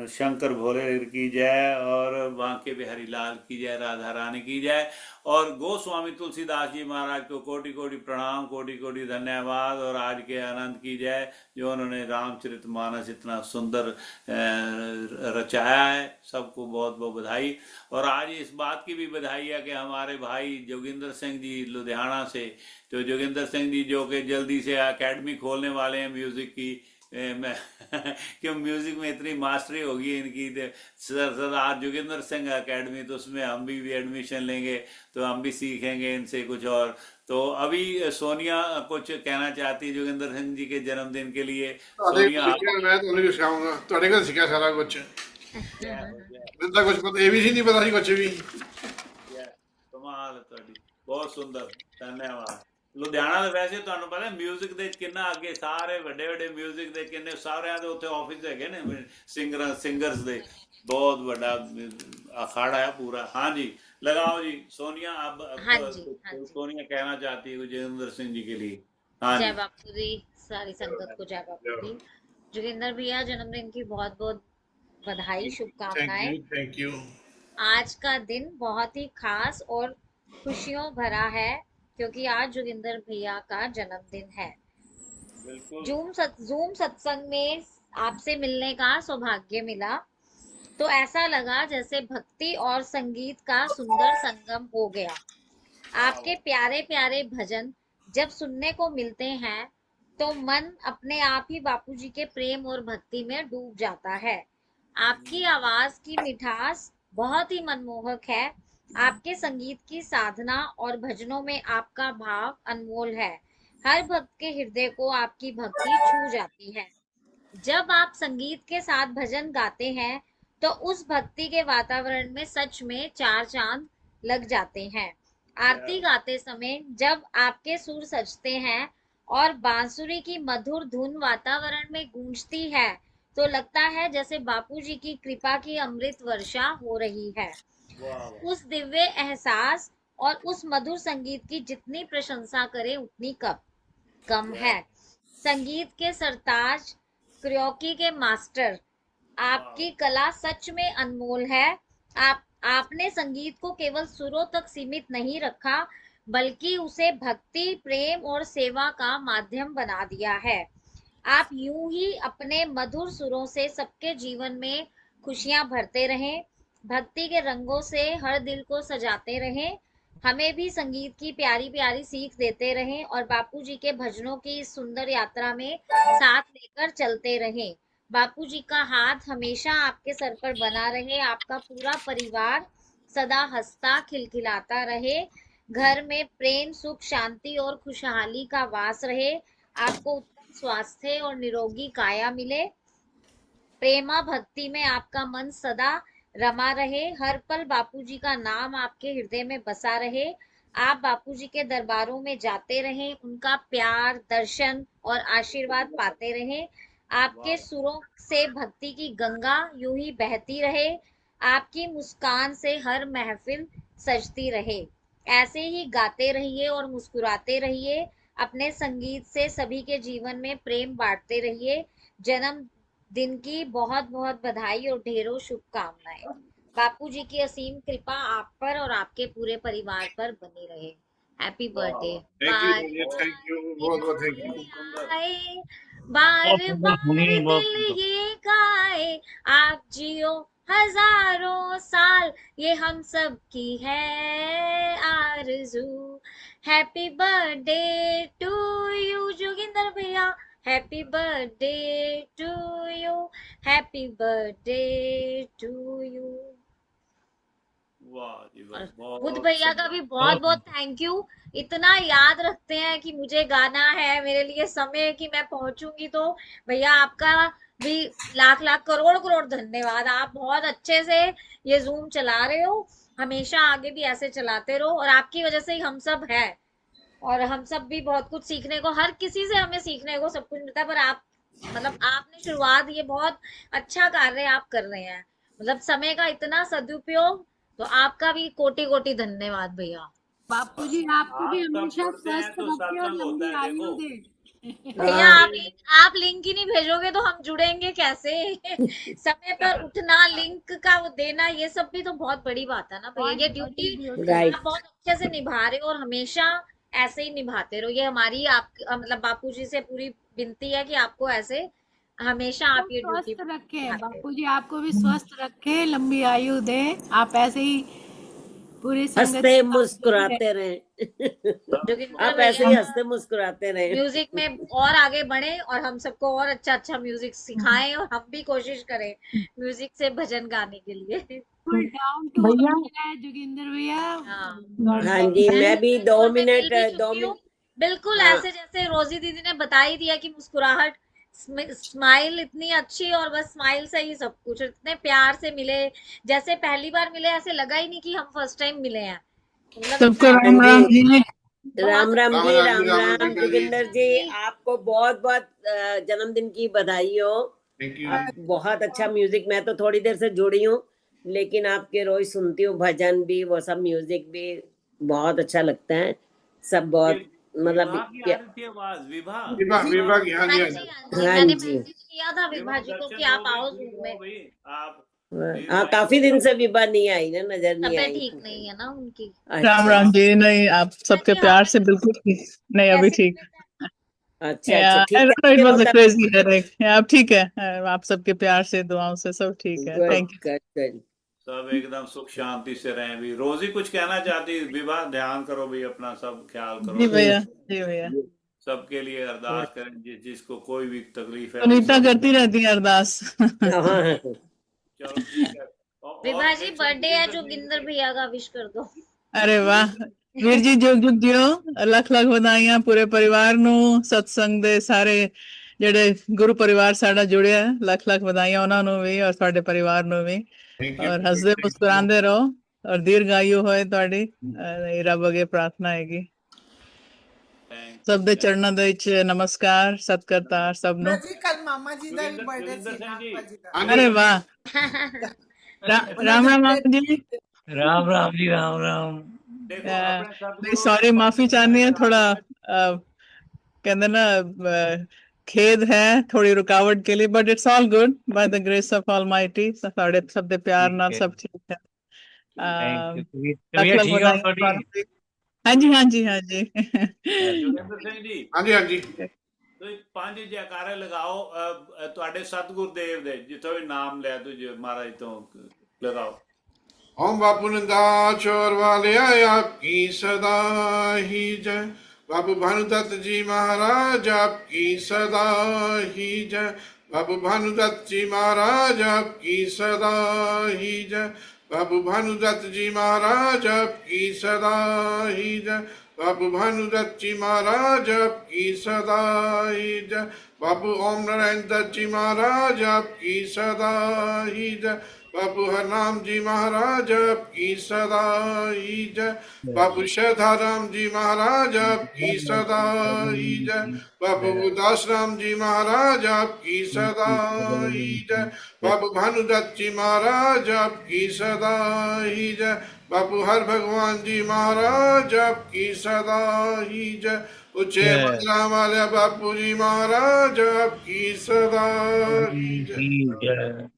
शंकर भोले की जय, और बांके बिहारी लाल की जय, राधा रानी की जय, और गोस्वामी तुलसीदास जी महाराज को कोटि कोटि प्रणाम, कोटि कोटि धन्यवाद, और आज के आनंद की जय जो उन्होंने रामचरितमानस इतना सुंदर रचाया है। सबको बहुत बहुत बधाई। और आज इस बात की भी बधाई है कि हमारे भाई जोगिंदर सिंह जी लुधियाना से, तो जोगिंदर सिंह जी जो कि जल्दी से एकेडमी खोलने वाले हैं म्यूजिक की, मैं क्यों म्यूजिक में इतनी मास्टरी होगी इनकी, सर आज जोगिंदर सिंह एकेडमी, तो उसमें हम भी एडमिशन लेंगे, तो हम भी सीखेंगे इनसे कुछ। और तो अभी सोनिया कुछ कहना चाहती है जोगिंदर सिंह जी के जन्मदिन के लिए। सोनिया मैं तो नहीं सिखाऊंगा, ਤੁਹਾਡੇ ਕੋਲ ਸਿੱਖਿਆ ਸਾਰਾ ਕੁਝ, ਮੈਨੂੰ ਤਾਂ ਕੁਝ ਪਤਾ ABC ਨਹੀਂ ਪਤਾ ਸੀ ਕੁਝ ਵੀ। ਕਮਾਲ ਤੁਹਾਡੀ, ਬਹੁਤ ਸੁੰਦਰ, ਧੰਨਵਾਦ। ਲੁਧਿਆਣਾ ਦੇ ਵੈਸੇ ਤੁਹਾਨੂੰ ਪਤਾ ਮਿਊਜ਼ਿਕ ਦੇ ਕਿੰਨਾ ਅੱਗੇ, ਸਾਰੇ ਵੱਡੇ ਵੱਡੇ ਮਿਊਜ਼ਿਕ ਦੇ ਕਿੰਨੇ ਸਾਰਿਆਂ ਦੇ ਉੱਥੇ ਆਫਿਸ ਹੈਗੇ ਨੇ ਸਿੰਗਰਸ ਦੇ, ਬਹੁਤ ਵੱਡਾ अखाड़ा है पूरा। हाँ जी, लगाओ जी सोनिया। अब हाँ जी, हाँ जी। सोनिया कहना चाहती है जोगिंदर सिंह जी के लिए। हाँ जय जी, बापू दी, सारी संगत को जय बापू दी। जोगिंदर भैया जन्मदिन की बहुत बहुत बधाई, शुभकामनाएं। Thank you. आज का दिन बहुत ही खास और खुशियों भरा है। क्योंकि आज जोगिंदर भैया का जन्मदिन है। बिल्कुल। जूम सत्संग में आपसे मिलने का सौभाग्य मिला, तो ऐसा लगा जैसे भक्ति और संगीत का सुंदर संगम हो गया। आपके प्यारे प्यारे भजन जब सुनने को मिलते हैं तो मन अपने आप ही बापूजी के प्रेम और भक्ति में डूब जाता है। आपकी आवाज की मिठास बहुत ही मनमोहक है। आपके संगीत की साधना और भजनों में आपका भाव अनमोल है। हर भक्त के हृदय को आपकी भक्ति छू जाती है। जब आप संगीत के साथ भजन गाते हैं तो उस भक्ति के वातावरण में सच में चार चांद लग जाते हैं। आरती गाते समय जब आपके सुर सजते हैं और बांसुरी की मधुर धुन वातावरण में गूंजती है तो लगता है जैसे बापूजी की कृपा की अमृत वर्षा हो रही है। उस दिव्य एहसास और उस मधुर संगीत की जितनी प्रशंसा करें उतनी कम है। संगीत के सरताज, क्रियोकी के मास्टर, आपकी कला सच में अनमोल है। आपने संगीत को केवल सुरों तक सीमित नहीं रखा, बल्कि उसे भक्ति, प्रेम और सेवा का माध्यम बना दिया है। आप यूं ही अपने मधुर सुरों से सबके जीवन में खुशियां भरते रहें, भक्ति के रंगों से हर दिल को सजाते रहें, हमें भी संगीत की प्यारी प्यारी सीख देते रहें और बापूजी के भजनों की इस सुंदर यात्रा में साथ लेकर चलते रहें। बापूजी का हाथ हमेशा आपके सर पर बना रहे, आपका पूरा परिवार सदा हंसता खिलखिलाता रहे, घर में प्रेम, सुख, शांति और खुशहाली का वास रहे, आपको उत्तम स्वास्थ्य और निरोगी काया मिले, प्रेमा भक्ति में आपका मन सदा रमा रहे, हर पल बापूजी का नाम आपके हृदय में बसा रहे, आप बापूजी के दरबारों में जाते रहें, उनका प्यार, दर्शन और आशीर्वाद पाते रहें, आपके सुरों से भक्ति की गंगा यूं ही बहती रहे, आपकी मुस्कान से हर महफिल सजती रहे। ऐसे ही गाते रहिए और मुस्कुराते रहिए, अपने संगीत से सभी के जीवन में प्रेम बांटते रहिए। जन्म दिन की बहुत बहुत बधाई और ढेरों शुभकामनाएं। बापूजी की असीम कृपा आप पर और आपके पूरे परिवार पर बनी रहे। Happy birthday. थैंक यू बहुत बहुत थैंक यू। बार बार दिल ये गाए, आप जियो हजारों साल, ये हम सब की है आरज़ू। Happy birthday to you Joginder भैया, happy birthday to you, happy birthday to you. Buddh भैया का भी बहुत बहुत थैंक यू, इतना याद रखते हैं कि मुझे गाना है, मेरे लिए समय कि मैं पहुंचूंगी, तो भैया आपका भी लाख लाख करोड़ करोड़ धन्यवाद। आप बहुत अच्छे से ये जूम चला रहे हो, हमेशा आगे भी ऐसे चलाते रहो, और आपकी वजह से ही हम सब है, और हम सब भी बहुत कुछ सीखने को, हर किसी से हमें सीखने को सब कुछ मिलता है, पर आप मतलब आपने शुरुआत, ये बहुत अच्छा कार्य आप कर रहे हैं, मतलब समय का इतना सदुपयोग, तो आपका भी कोटि कोटि धन्यवाद भैया। बापूजी आपको भी हमेशा स्वस्थ रखे और लंबी आयु दे। भैया आप लिंक ही नहीं भेजोगे तो हम जुड़ेंगे कैसे? समय पर उठना, लिंक का वो देना, ये सब भी तो बहुत बड़ी बात है ना भैया। ये ड्यूटी आप बहुत अच्छे से निभा रहे हो और हमेशा ऐसे ही निभाते रहो। ये हमारी आप मतलब बापूजी से पूरी विनती है कि आपको ऐसे हमेशा आप ये ड्यूटी स्वस्थ रखे, बापूजी आपको भी स्वस्थ रखे, लंबी आयु दे, आप ऐसे ही पूरी हंसते मुस्कुराते रहें। आप ऐसे ही हंसते मुस्कुराते रहें। म्यूजिक में और आगे बढ़े और हम सबको और अच्छा अच्छा म्यूजिक सिखाएं, और हम भी कोशिश करें म्यूजिक से भजन गाने के लिए। डाउन टू भैया है जोगिंदर भैया। हाँ जी, मैं भी 2 मिनट बिल्कुल ऐसे जैसे रोजी दीदी ने बता ही दिया कि मुस्कुराहट, स्माइल इतनी अच्छी, और बस स्माइल से ही सब कुछ, इतने प्यार से मिले, जैसे पहली बार मिले, ऐसे लगा ही नहीं कि हम फर्स्ट टाइम मिले हैं। सबको राम राम जी। राम राम जी, राम राम जोगिंदर जी, आपको बहुत बहुत जन्मदिन की बधाई हो। आप बहुत अच्छा म्यूजिक, मैं तो थोड़ी देर से जुड़ी हूँ, लेकिन आपके रोज सुनती हूँ, भजन भी, वो सब म्यूजिक भी बहुत अच्छा लगता है, सब बहुत मतलब विभा की। हाँ जी मैंने मैसेज किया था विभा जी को कि आप आओ जूम में। आप हाँ, काफी दिन से विभा नहीं आई ना, नजर नहीं तबीयत आई। ठीक नहीं है ना उनकी। राम राम जी। नहीं, आप सबके प्यार से बिल्कुल ठीक। नहीं, अभी ठीक। अच्छा अच्छा, ठीक इट है। Was a crazy headache. आप ठीक है? आप सबके प्यार से, दुआओं से सब ठीक है। Good thank you. Good good. सब एकदम सुख शांति से रहें भी। रोजी कुछ कहना चाहती? विवाह ध्यान करो भी, अपना सब ख्याल करो। जी भैया, जी भैया। सबके लिए अरदास करें, जिसको कोई भी तकलीफ है। सुनीता करती रहती है अरदास। चलो ठीक है। विभा जी बर्थडे है, जोगिंदर भैया का विश कर दो। अरे वाह वीर जी, जुग जुग जियो। लख लख ਵਧਾਈਆਂ पूरे परिवार ਨੂੰ, सत्संग ਦੇ ਸਾਰੇ ਜਿਹੜੇ ਗੁਰੂ ਪਰਿਵਾਰ ਸਾਡਾ ਜੁੜਿਆ ਹੈ। ਲੱਖ ਲੱਖ ਵਧਾਈਆਂ ਉਹਨਾਂ ਨੂੰ ਵੀ ਔਰ ਤੁਹਾਡੇ ਪਰਿਵਾਰ ਨੂੰ ਵੀ। ਔਰ ਹੱਸਦੇ ਮੁਸਕਰਾਉਂਦੇ ਰਹੋ ਔਰ ਦੀਰਘਾਯੂ ਹੋਏ ਤੁਹਾਡੀ। ਇਹ ਰੱਬ ਅੱਗੇ ਪ੍ਰਾਰਥਨਾ ਹੈਗੀ। ਸਭ ਦੇ ਚਰਨਾਂ ਦੇ ਵਿੱਚ ਨਮਸਕਾਰ, ਸਤਿਕਰਤਾਰ ਸਭ ਨੂੰ। ਜੀ ਕੱਲ ਮਾਮਾ ਜੀ ਦਾ ਵੀ ਬਰਥਡੇ ਸੀ, ਨਾਗਪਾ ਜੀ ਦਾ। अरे वाह। राम राम आप जी। राम राम जी, राम राम। नहीं सॉरी, माफी चाहनी है। थोड़ा कहते ना खेद है थोड़ी रुकावट के लिए, but it's all good by the grace of almighty. साढ़े सब दे प्यार नाल सब ठीक है। तबीयत ठीक है थोड़ी? हाँ जी हाँ जी हाँ जी। जोगिंदर सिंह जी, हाँ जी हाँ जी। ਤੁਸੀਂ 5 ਜੈਕਾਰੇ ਲਗਾਓ ਤੁਹਾਡੇ ਸਤਿਗੁਰ ਦੇਵ ਦੇ, ਜਿੱਥੋਂ ਵੀ ਨਾਮ ਲਿਆ ਤੁਸੀਂ ਮਹਾਰਾਜ ਤੋਂ ਲਗਾਓ। ओम बापू नंदाचोर वाले आपकी सदा ही जय। बाबू भानुदत्त जी महाराज आपकी सदा ही जय। बाबू भानुदत्त जी महाराज आपकी सदा ही जय। बाबू भानुदत्त जी महाराज आपकी सदा ही जय। बाबू भानुदत्त जी महाराज आपकी सदा ही जय। बाबू ओम नारायण दत्त जी महाराज आपकी सदा ही जय। बाबू हरनाम जी महाराज आपकी सदा ही जय। बाबू श्रद्धाराम जी महाराज आपकी सदा ही जय। बाबू उदास राम जी महाराज आपकी सदा ही जय। बाबू भानुदत्त जी महाराज आपकी सदा ही जय। बाबू हर भगवान जी महाराज आपकी सदा ही जय। उच्चे मंगला वाले बापू जी महाराज आपकी सदा ही जय।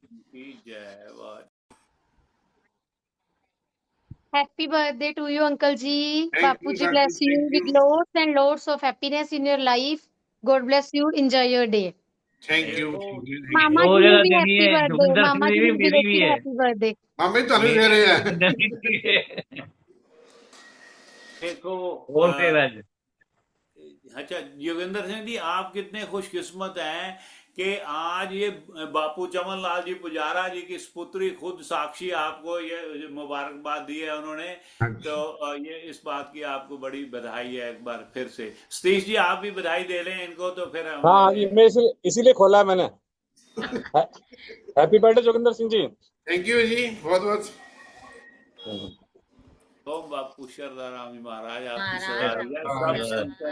Happy birthday to you, Uncle Ji. Thank Bapu you, Ji Bapu. bless you Thank with you. loads and loads of happiness in your life. God bless you. Enjoy your day. Thank you. Mama दो ji जगह will be देनी happy है, birthday. Joginder Mama Singh ji ji will be मेरी भी wishing है। happy birthday. मामे तनु कह रहे हैं। देखो और फेवज। अच्छा योगेंद्र सिंह जी, आप कितने खुशकिस्मत हैं कि आज ये बापू चमन लाल जी पुजारा जी की स्पुत्री खुद साक्षी आपको ये मुबारकबाद दी है उन्होंने। तो ये इस बात की आपको बड़ी बधाई है एक बार फिर से। सतीश जी आप भी बधाई दे लें इनको तो फिर हम। हाँ जी, मैं इसीलिए खोला है मैंने। Happy birthday Joginder Singh ji. Thank you ji, बहुत बहुत। ओम बापू शरदा राम जी महाराज आपकी महाराज सदा